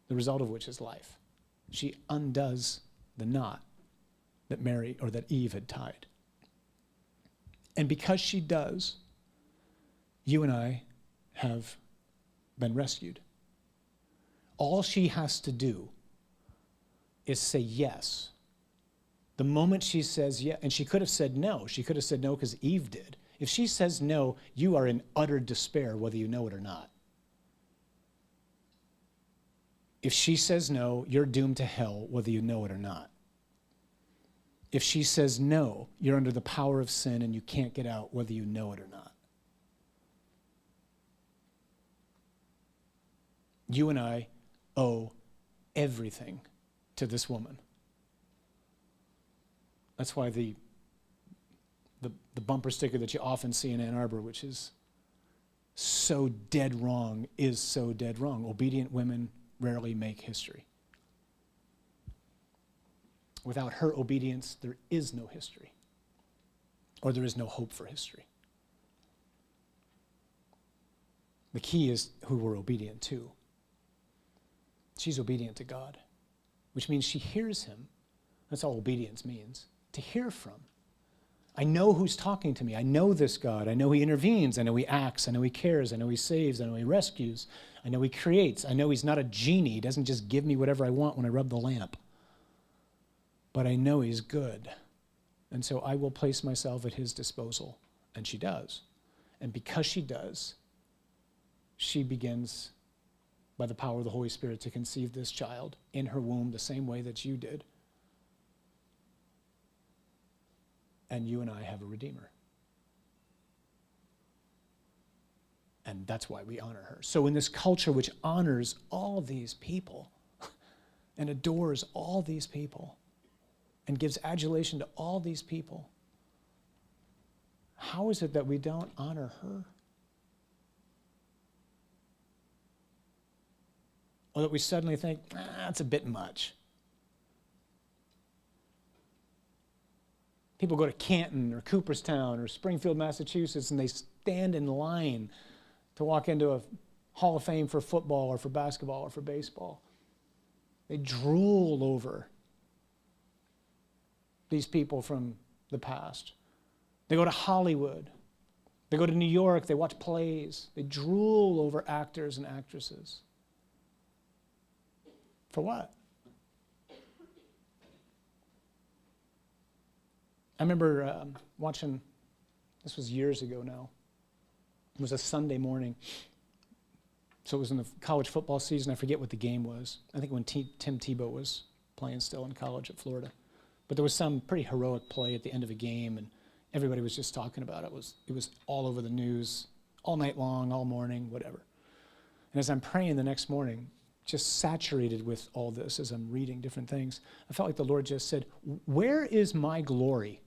the result of which is life. She undoes the knot that Mary or that Eve had tied. And because she does, you and I have been rescued. All she has to do is say yes. The moment she says yes, and she could have said no. She could have said no because Eve did. If she says no, you are in utter despair, whether you know it or not. If she says no, you're doomed to hell, whether you know it or not. If she says no, you're under the power of sin and you can't get out, whether you know it or not. You and I owe everything to this woman. That's why the bumper sticker that you often see in Ann Arbor, which is so dead wrong, is so dead wrong. Obedient women rarely make history. Without her obedience, there is no history, or there is no hope for history. The key is who we're obedient to. She's obedient to God, which means she hears him. That's all obedience means, to hear from. I know who's talking to me. I know this God. I know he intervenes. I know he acts. I know he cares. I know he saves. I know he rescues. I know he creates. I know he's not a genie. He doesn't just give me whatever I want when I rub the lamp. But I know he's good. And so I will place myself at his disposal. And she does. And because she does, she begins, by the power of the Holy Spirit, to conceive this child in her womb the same way that you did. And you and I have a Redeemer. And that's why we honor her. So in this culture which honors all these people and adores all these people and gives adulation to all these people, how is it that we don't honor her? Or that we suddenly think, that's a bit much. People go to Canton or Cooperstown or Springfield, Massachusetts, and they stand in line to walk into a Hall of Fame for football or for basketball or for baseball. They drool over these people from the past. They go to Hollywood. They go to New York. They watch plays. They drool over actors and actresses. For what? I remember watching, this was years ago now. It was a Sunday morning. So it was in the college football season. I forget what the game was. I think when Tim Tebow was playing still in college at Florida. But there was some pretty heroic play at the end of a game, and everybody was just talking about it. It was all over the news, all night long, all morning, whatever. And as I'm praying the next morning, just saturated with all this as I'm reading different things, I felt like the Lord just said, where is my glory?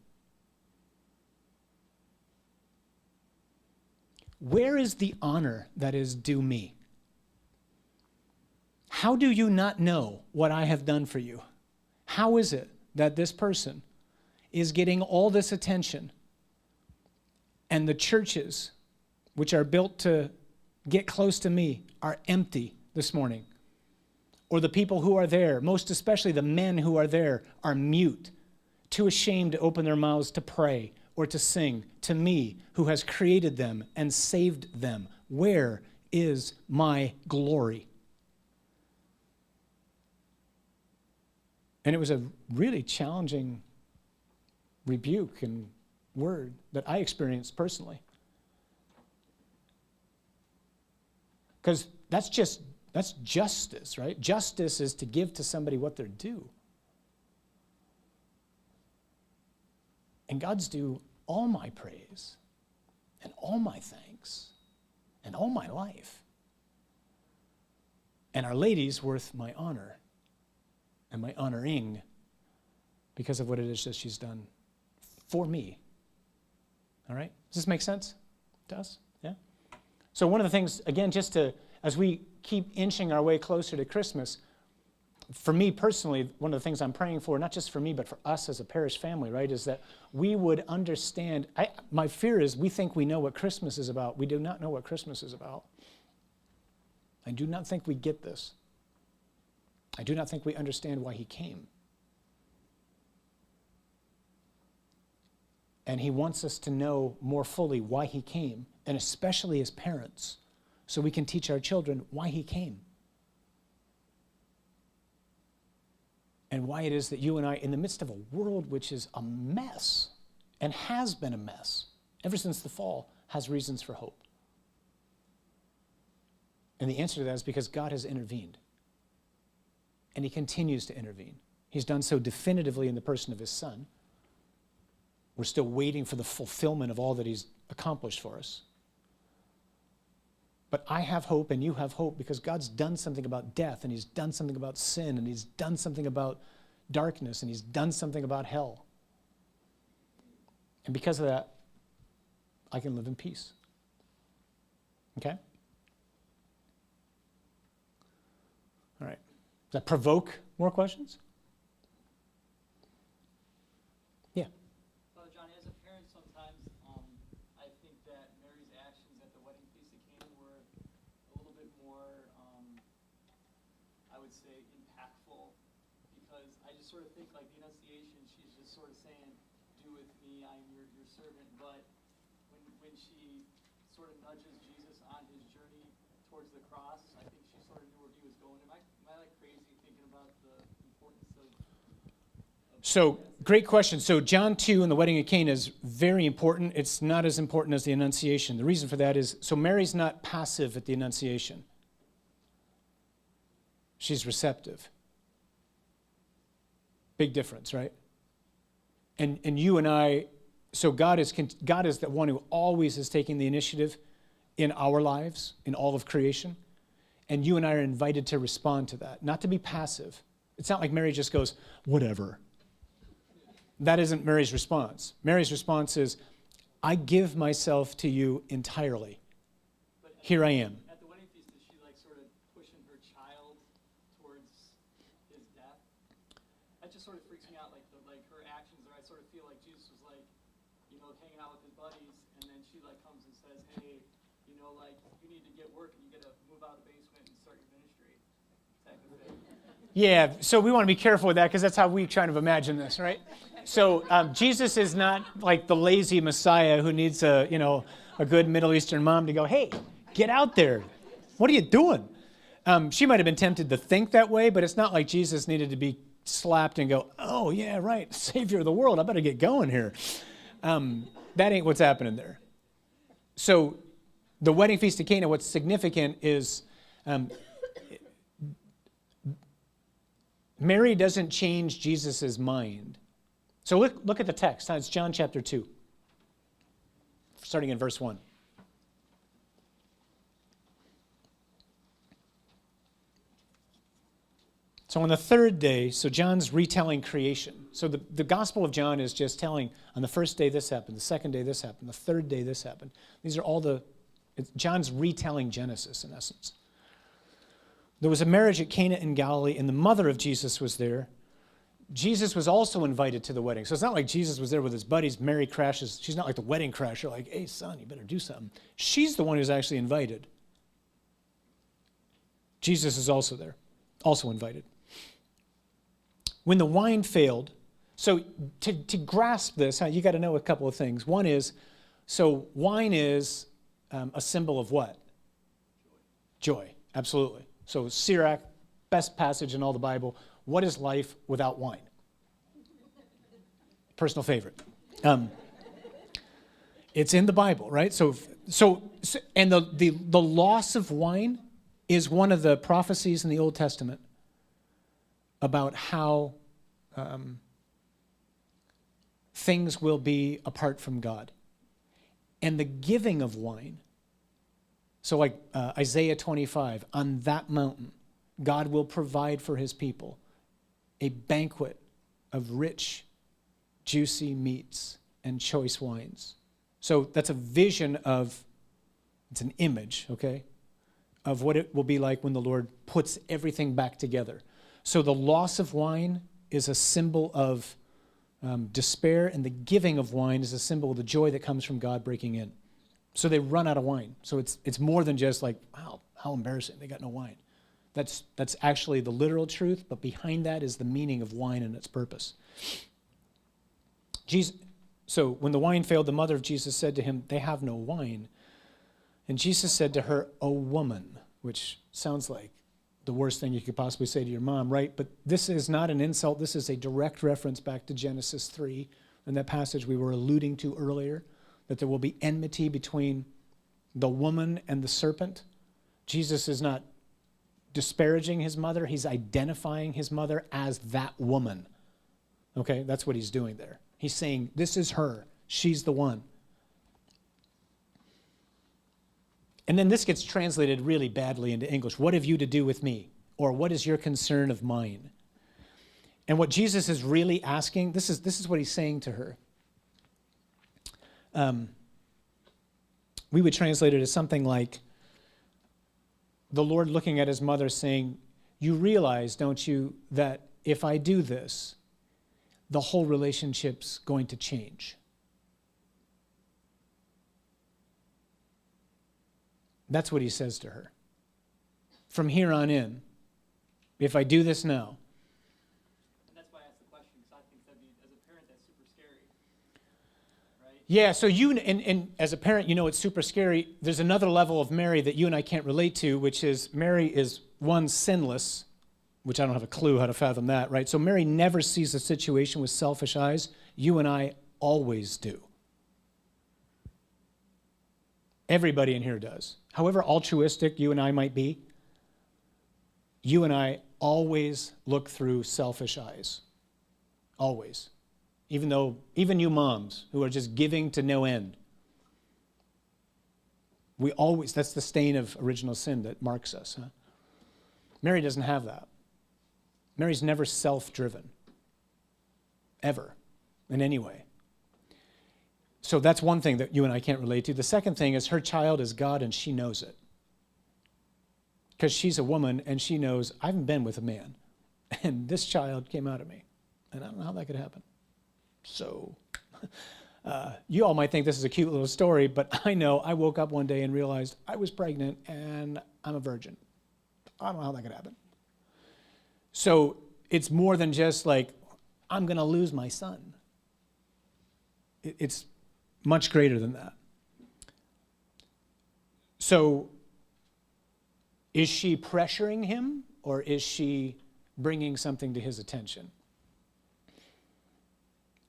Where is the honor that is due me? How do you not know what I have done for you? How is it that this person is getting all this attention and the churches, which are built to get close to me, are empty this morning? Or the people who are there, most especially the men who are there, are mute, too ashamed to open their mouths to pray or to sing to me who has created them and saved them. Where is my glory? And it was a really challenging rebuke and word that I experienced personally. Because that's justice, right? Justice is to give to somebody what they're due. And God's due all my praise and all my thanks and all my life. And Our Lady's worth my honor and my honoring because of what it is that she's done for me. All right? Does this make sense? It does? Yeah? So one of the things, again, just to, as we keep inching our way closer to Christmas, for me personally, one of the things I'm praying for, not just for me, but for us as a parish family, right, is that we would understand. My fear is we think we know what Christmas is about. We do not know what Christmas is about. I do not think we get this. I do not think we understand why he came. And he wants us to know more fully why he came, and especially as parents, so we can teach our children why he came. And why it is that you and I, in the midst of a world which is a mess, and has been a mess ever since the fall, has reasons for hope. And the answer to that is because God has intervened. And he continues to intervene. He's done so definitively in the person of his Son. We're still waiting for the fulfillment of all that he's accomplished for us. But I have hope and you have hope because God's done something about death, and he's done something about sin, and he's done something about darkness, and he's done something about hell. And because of that, I can live in peace. Okay? All right. Does that provoke more questions? would say, impactful, because I just sort of think like the Annunciation, she's just sort of saying, do with me, I'm your servant, but when she sort of nudges Jesus on his journey towards the cross, I think she sort of knew where he was going. Am I like crazy thinking about the importance of So, great question. So, John 2 and the wedding at Cana is very important. It's not as important as the Annunciation. The reason for that is, so Mary's not passive at the Annunciation. She's receptive. Big difference, right? And you and I, so God is the one who always is taking the initiative in our lives, in all of creation. And you and I are invited to respond to that, not to be passive. It's not like Mary just goes, whatever. That isn't Mary's response. Mary's response is, I give myself to you entirely. Here I am. at the wedding feast, is she like sort of pushing her child towards his death? That just sort of freaks me out, like her actions there. I sort of feel like Jesus was like, hanging out with his buddies, and then she like comes and says, hey, like you need to get work and you got to move out of the basement and start your ministry. Type of thing. Yeah, so we want to be careful with that because that's how we kind of imagine this, right? So Jesus is not like the lazy Messiah who needs a good Middle Eastern mom to go, hey, get out there. What are you doing? She might have been tempted to think that way, but it's not like Jesus needed to be slapped and go, oh, yeah, right, Savior of the world, I better get going here. That ain't what's happening there. So the wedding feast of Cana, what's significant is Mary doesn't change Jesus' mind. So look at the text. It's John chapter 2, starting in verse 1. So on the third day, so John's retelling creation. So the Gospel of John is just telling, on the first day this happened, the second day this happened, the third day this happened. These are all John's retelling Genesis in essence. There was a marriage at Cana in Galilee, and the mother of Jesus was there. Jesus was also invited to the wedding. So it's not like Jesus was there with his buddies. Mary crashes. She's not like the wedding crasher, like, hey, son, you better do something. She's the one who's actually invited. Jesus is also there, also invited. When the wine failed, so to grasp this, you got to know a couple of things. One is, so wine is a symbol of what? Joy, absolutely. So Sirach, best passage in all the Bible. What is life without wine? Personal favorite. It's in the Bible, right? So and the loss of wine is one of the prophecies in the Old Testament about how things will be apart from God. And the giving of wine, so like Isaiah 25, on that mountain, God will provide for his people a banquet of rich, juicy meats and choice wines. So that's a vision of, it's an image, okay, of what it will be like when the Lord puts everything back together. So the loss of wine is a symbol of despair, and the giving of wine is a symbol of the joy that comes from God breaking in. So they run out of wine. So it's more than just like, wow, how embarrassing, they got no wine. That's actually the literal truth, but behind that is the meaning of wine and its purpose. So when the wine failed, the mother of Jesus said to him, they have no wine. And Jesus said to her, O woman, which sounds like the worst thing you could possibly say to your mom, right? But this is not an insult. This is a direct reference back to Genesis 3 and that passage we were alluding to earlier, that there will be enmity between the woman and the serpent. Jesus is not disparaging his mother. He's identifying his mother as that woman. Okay, that's what he's doing there. He's saying, this is her. She's the one. And then this gets translated really badly into English. What have you to do with me? Or what is your concern of mine? And what Jesus is really asking, this is what he's saying to her. We would translate it as something like the Lord looking at his mother saying, you realize, don't you, that if I do this, the whole relationship's going to change. That's what he says to her. From here on in, if I do this now. And that's why I asked the question, because I think that'd be, as a parent, that's super scary, right? Yeah, so you, and as a parent, you know it's super scary. There's another level of Mary that you and I can't relate to, which is Mary is, one, sinless, which I don't have a clue how to fathom that, right? So Mary never sees a situation with selfish eyes. You and I always do. Everybody in here does. However altruistic you and I might be, you and I always look through selfish eyes. Always. Even you moms who are just giving to no end. We always, that's the stain of original sin that marks us. Huh? Mary doesn't have that. Mary's never self-driven. Ever. In any way. So that's one thing that you and I can't relate to. The second thing is her child is God and she knows it. Because she's a woman and she knows, I haven't been with a man. And this child came out of me. And I don't know how that could happen. So, you all might think this is a cute little story, but I know I woke up one day and realized I was pregnant and I'm a virgin. I don't know how that could happen. So it's more than just like, I'm going to lose my son. It's much greater than that. So is she pressuring him or is she bringing something to his attention?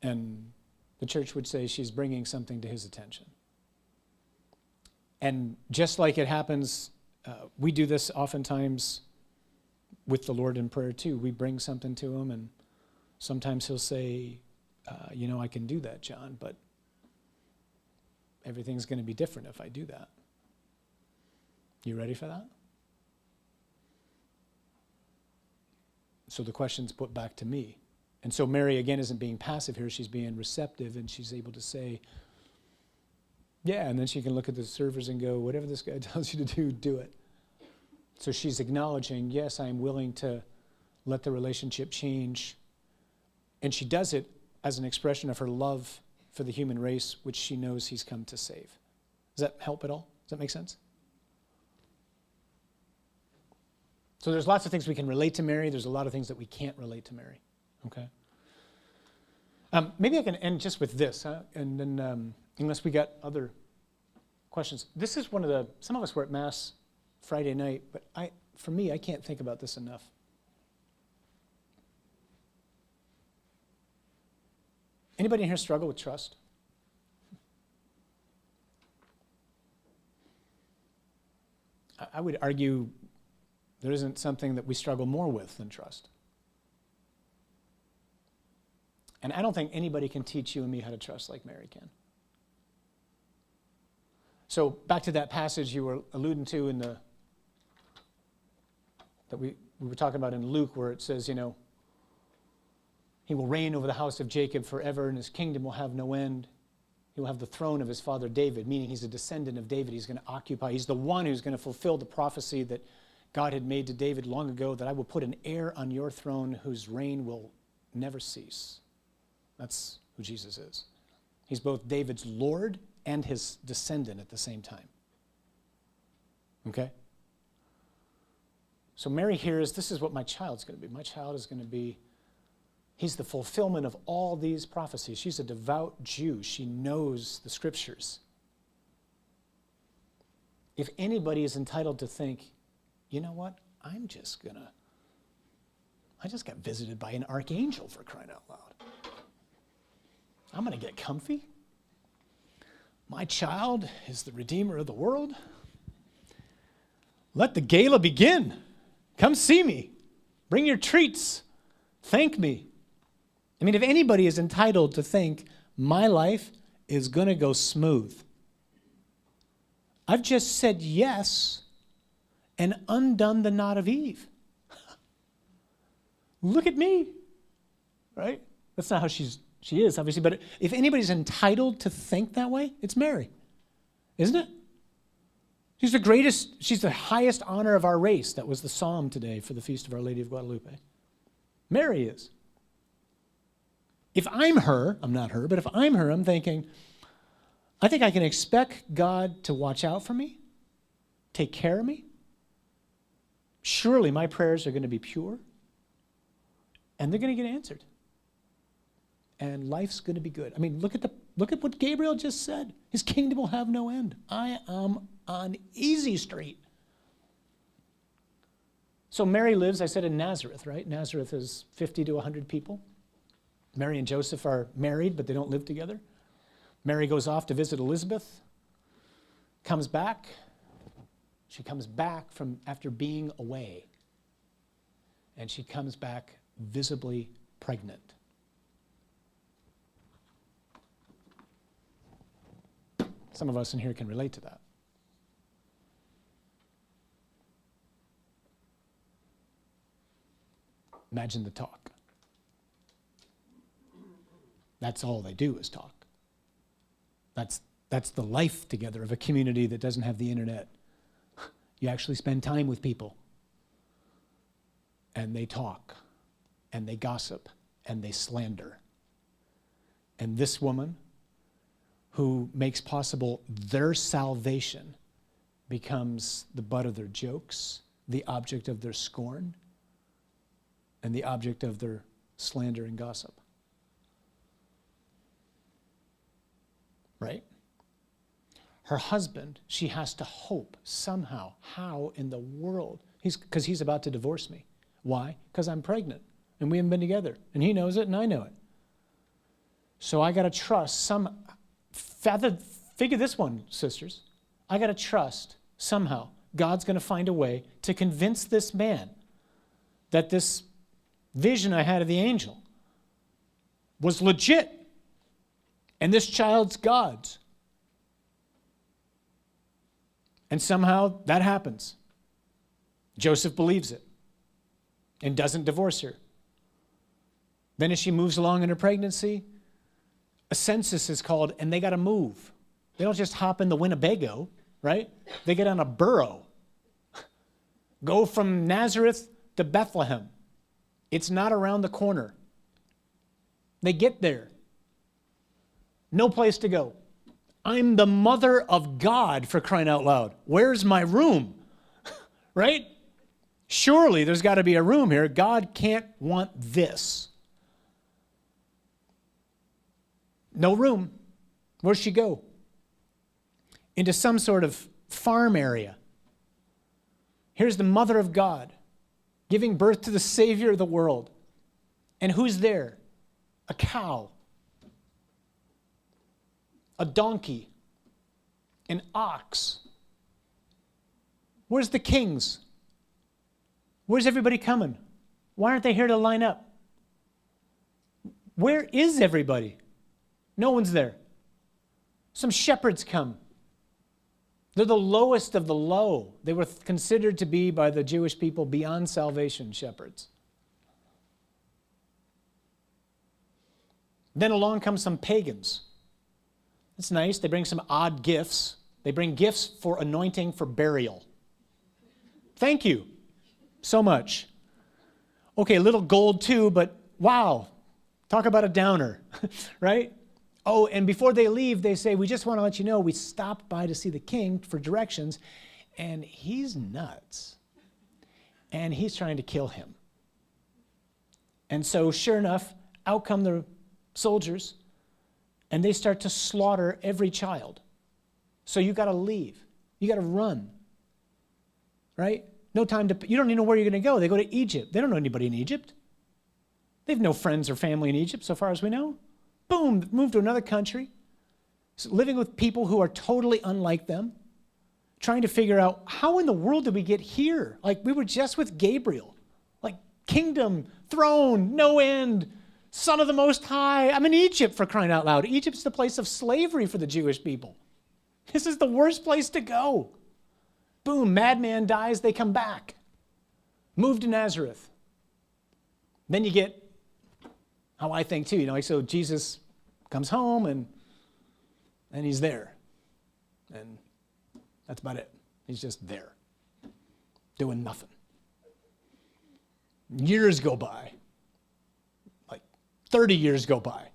And the church would say she's bringing something to his attention. And just like it happens, we do this oftentimes with the Lord in prayer too. We bring something to him and sometimes he'll say, I can do that, John, but everything's going to be different if I do that. You ready for that? So the question's put back to me. And so Mary, again, isn't being passive here. She's being receptive, and she's able to say, yeah, and then she can look at the servers and go, whatever this guy tells you to do, do it. So she's acknowledging, yes, I'm willing to let the relationship change. And she does it as an expression of her love for the human race, which she knows he's come to save. Does that help at all? Does that make sense? So there's lots of things we can relate to Mary. There's a lot of things that we can't relate to Mary. Okay? Maybe I can end just with this, huh? And then, unless we got other questions. This is one of the, some of us were at Mass Friday night, but for me, I can't think about this enough. Anybody in here struggle with trust? I would argue there isn't something that we struggle more with than trust. And I don't think anybody can teach you and me how to trust like Mary can. So back to that passage you were alluding to in that we were talking about in Luke, where it says, he will reign over the house of Jacob forever, and his kingdom will have no end. He will have the throne of his father David, meaning he's a descendant of David. He's going to occupy. He's the one who's going to fulfill the prophecy that God had made to David long ago, that I will put an heir on your throne whose reign will never cease. That's who Jesus is. He's both David's Lord and his descendant at the same time. Okay? So Mary hears, this is what my child's going to be. My child is going to be, he's the fulfillment of all these prophecies. She's a devout Jew. She knows the scriptures. If anybody is entitled to think, you know what, I just got visited by an archangel, for crying out loud. I'm going to get comfy. My child is the Redeemer of the world. Let the gala begin. Come see me. Bring your treats. Thank me. I mean, if anybody is entitled to think my life is going to go smooth, I've just said yes and undone the knot of Eve. Look at me, right? That's not how she is, obviously, but if anybody's entitled to think that way, it's Mary, isn't it? She's the greatest, she's the highest honor of our race. That was the psalm today for the Feast of Our Lady of Guadalupe. Mary is. If I'm her, I'm not her, but if I'm her, I'm thinking, I think I can expect God to watch out for me, take care of me, surely my prayers are going to be pure, and they're going to get answered. And life's going to be good. I mean, look at what Gabriel just said. His kingdom will have no end. I am on easy street. So Mary lives, I said, in Nazareth, right? Nazareth is 50 to 100 people. Mary and Joseph are married, but they don't live together. Mary goes off to visit Elizabeth, comes back. She comes back from after being away. And she comes back visibly pregnant. Some of us in here can relate to that. Imagine the talk. That's all they do is talk. That's the life together of a community that doesn't have the internet. You actually spend time with people. And they talk. And they gossip. And they slander. And this woman, who makes possible their salvation, becomes the butt of their jokes, the object of their scorn, and the object of their slander and gossip. Right? Her husband, she has to hope somehow, how in the world? Because he's about to divorce me. Why? Because I'm pregnant, and we haven't been together, and he knows it, and I know it. So I got to trust figure this one, sisters. I got to trust somehow God's going to find a way to convince this man that this vision I had of the angel was legit and this child's God's. And somehow that happens. Joseph believes it and doesn't divorce her. Then as she moves along in her pregnancy, a census is called, and they got to move. They don't just hop in the Winnebago, right? They get on a burro. Go from Nazareth to Bethlehem. It's not around the corner. They get there. No place to go. I'm the mother of God, for crying out loud. Where's my room? Right? Surely there's got to be a room here. God can't want this. No room. Where'd she go? Into some sort of farm area. Here's the mother of God giving birth to the Savior of the world. And who's there? A cow. A donkey. An ox. Where's the kings? Where's everybody coming? Why aren't they here to line up? Where is everybody? No one's there. Some shepherds come. They're the lowest of the low. They were considered to be by the Jewish people beyond salvation shepherds. Then along come some pagans. That's nice. They bring some odd gifts. They bring gifts for anointing for burial. Thank you so much. Okay, a little gold too, but wow. Talk about a downer, right? Oh, and before they leave, they say, we just want to let you know we stopped by to see the king for directions, and he's nuts. And he's trying to kill him. And so, sure enough, out come the soldiers, and they start to slaughter every child. So you got to leave. You got to run. Right? No time to, you don't even know where you're going to go. They go to Egypt. They don't know anybody in Egypt. They have no friends or family in Egypt, so far as we know. Boom, move to another country, living with people who are totally unlike them, trying to figure out how in the world did we get here? Like we were just with Gabriel, like kingdom, throne, no end, Son of the Most High. I'm in Egypt, for crying out loud. Egypt's the place of slavery for the Jewish people. This is the worst place to go. Boom, madman dies, they come back. Move to Nazareth. Then you get how I think too, so Jesus comes home and he's there. And that's about it. He's just there, doing nothing. Years go by, like 30 years go by.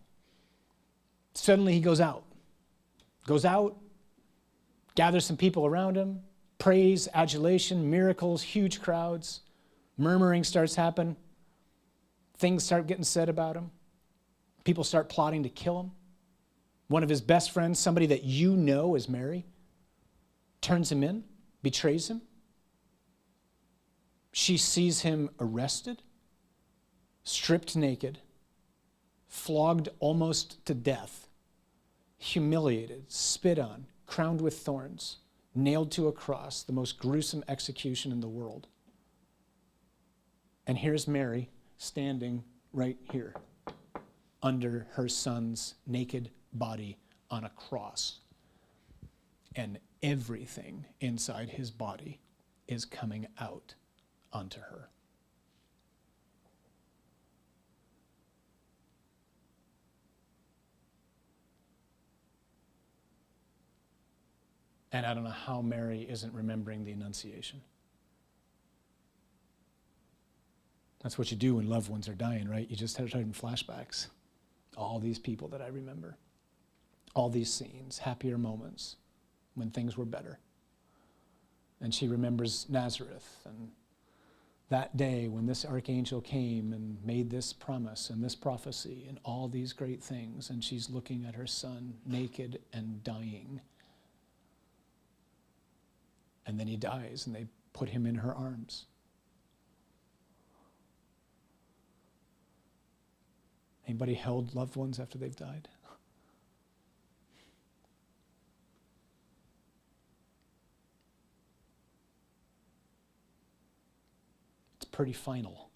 Suddenly he goes out, gathers some people around him, Praise, adulation, miracles, huge crowds. Murmuring starts happening. Things start getting said about him. People start plotting to kill him. One of his best friends, somebody that you know is Mary, turns him in, betrays him. She sees him arrested, stripped naked, flogged almost to death, humiliated, spit on, crowned with thorns, nailed to a cross, the most gruesome execution in the world. And here's Mary standing right here under her son's naked body on a cross. And everything inside his body is coming out onto her. And I don't know how Mary isn't remembering the Annunciation. That's what you do when loved ones are dying, right? You just start having flashbacks. All these people that I remember. All these scenes, happier moments when things were better. And she remembers Nazareth and that day when this archangel came and made this promise and this prophecy and all these great things. And she's looking at her son naked and dying. And then he dies, and they put him in her arms. Anybody held loved ones after they've died? It's pretty final.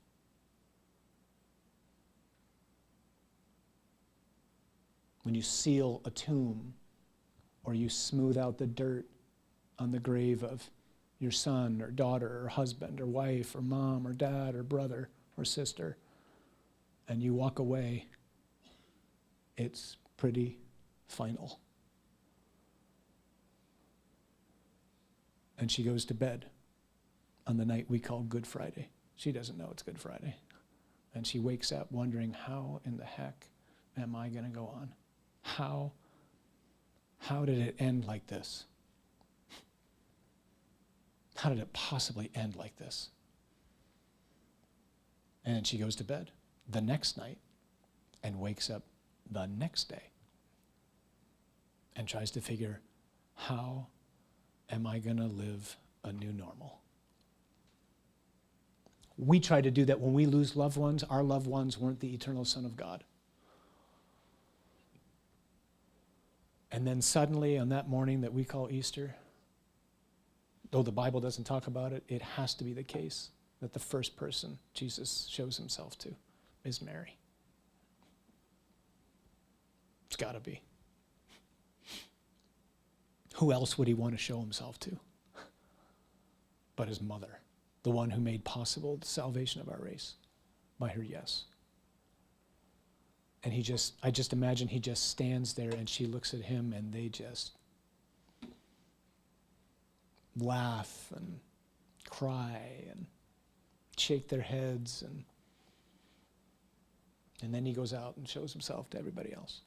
When you seal a tomb, or you smooth out the dirt on the grave of your son or daughter or husband or wife or mom or dad or brother or sister, and you walk away, it's pretty final. And she goes to bed on the night we call Good Friday. She doesn't know it's Good Friday. And she wakes up wondering, how in the heck am I going to go on? How did it end like this? How did it possibly end like this? And she goes to bed the next night and wakes up the next day and tries to figure, how am I going to live a new normal? We try to do that when we lose loved ones. Our loved ones weren't the eternal Son of God. And then suddenly on that morning that we call Easter, though the Bible doesn't talk about it, it has to be the case that the first person Jesus shows himself to is Mary. It's got to be. Who else would he want to show himself to but his mother, the one who made possible the salvation of our race by her yes? And I just imagine he just stands there and she looks at him and they just laugh and cry and shake their heads, and then he goes out and shows himself to everybody else.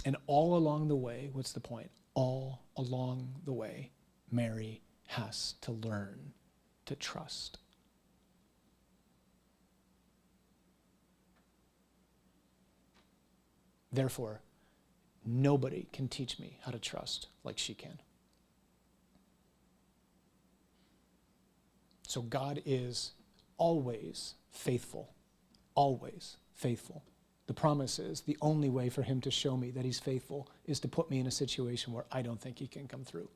And all along the way, what's the point? All along the way, Mary has to learn to trust. Therefore, nobody can teach me how to trust like she can. So God is always faithful, always faithful. The promise is the only way for him to show me that he's faithful is to put me in a situation where I don't think he can come through.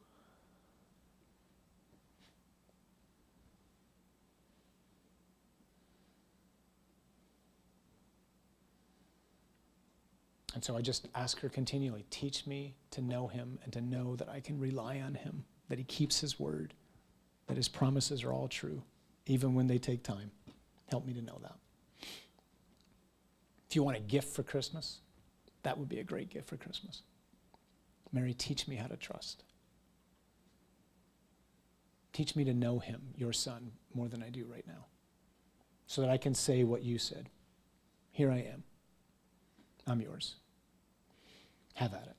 And so I just ask her continually, teach me to know him and to know that I can rely on him, that he keeps his word, that his promises are all true, even when they take time. Help me to know that. If you want a gift for Christmas, that would be a great gift for Christmas. Mary, teach me how to trust. Teach me to know him, your son, more than I do right now, so that I can say what you said. Here I am. I'm yours. Have at it.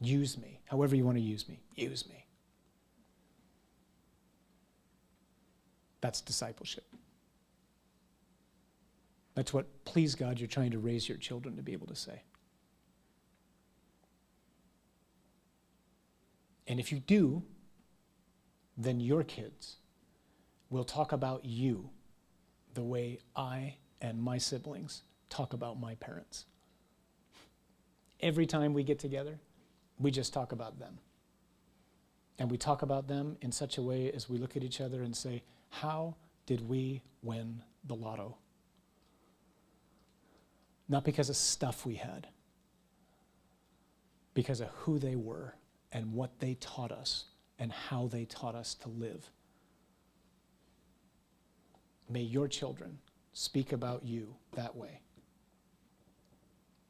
Use me. However you want to use me, use me. That's discipleship. That's what, please God, you're trying to raise your children to be able to say. And if you do, then your kids will talk about you the way I and my siblings talk about my parents. Every time we get together, we just talk about them. And we talk about them in such a way as we look at each other and say, how did we win the lotto? Not because of stuff we had, because of who they were and what they taught us and how they taught us to live. May your children speak about you that way.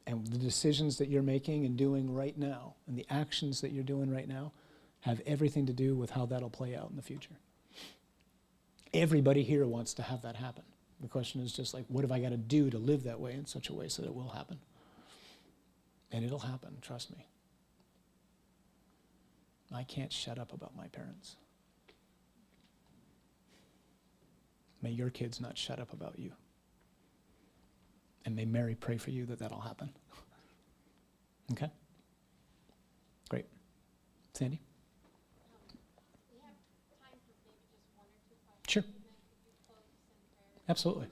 And the decisions that you're making and doing right now, and the actions that you're doing right now, have everything to do with how that'll play out in the future. Everybody here wants to have that happen. The question is just like, what have I got to do to live that way in such a way so that it will happen? And it'll happen, trust me. I can't shut up about my parents. May your kids not shut up about you. And may Mary pray for you that that'll happen. Okay? Great. Sandy? We have time for maybe just one or two questions. Sure. And then could you close us in prayer? Absolutely.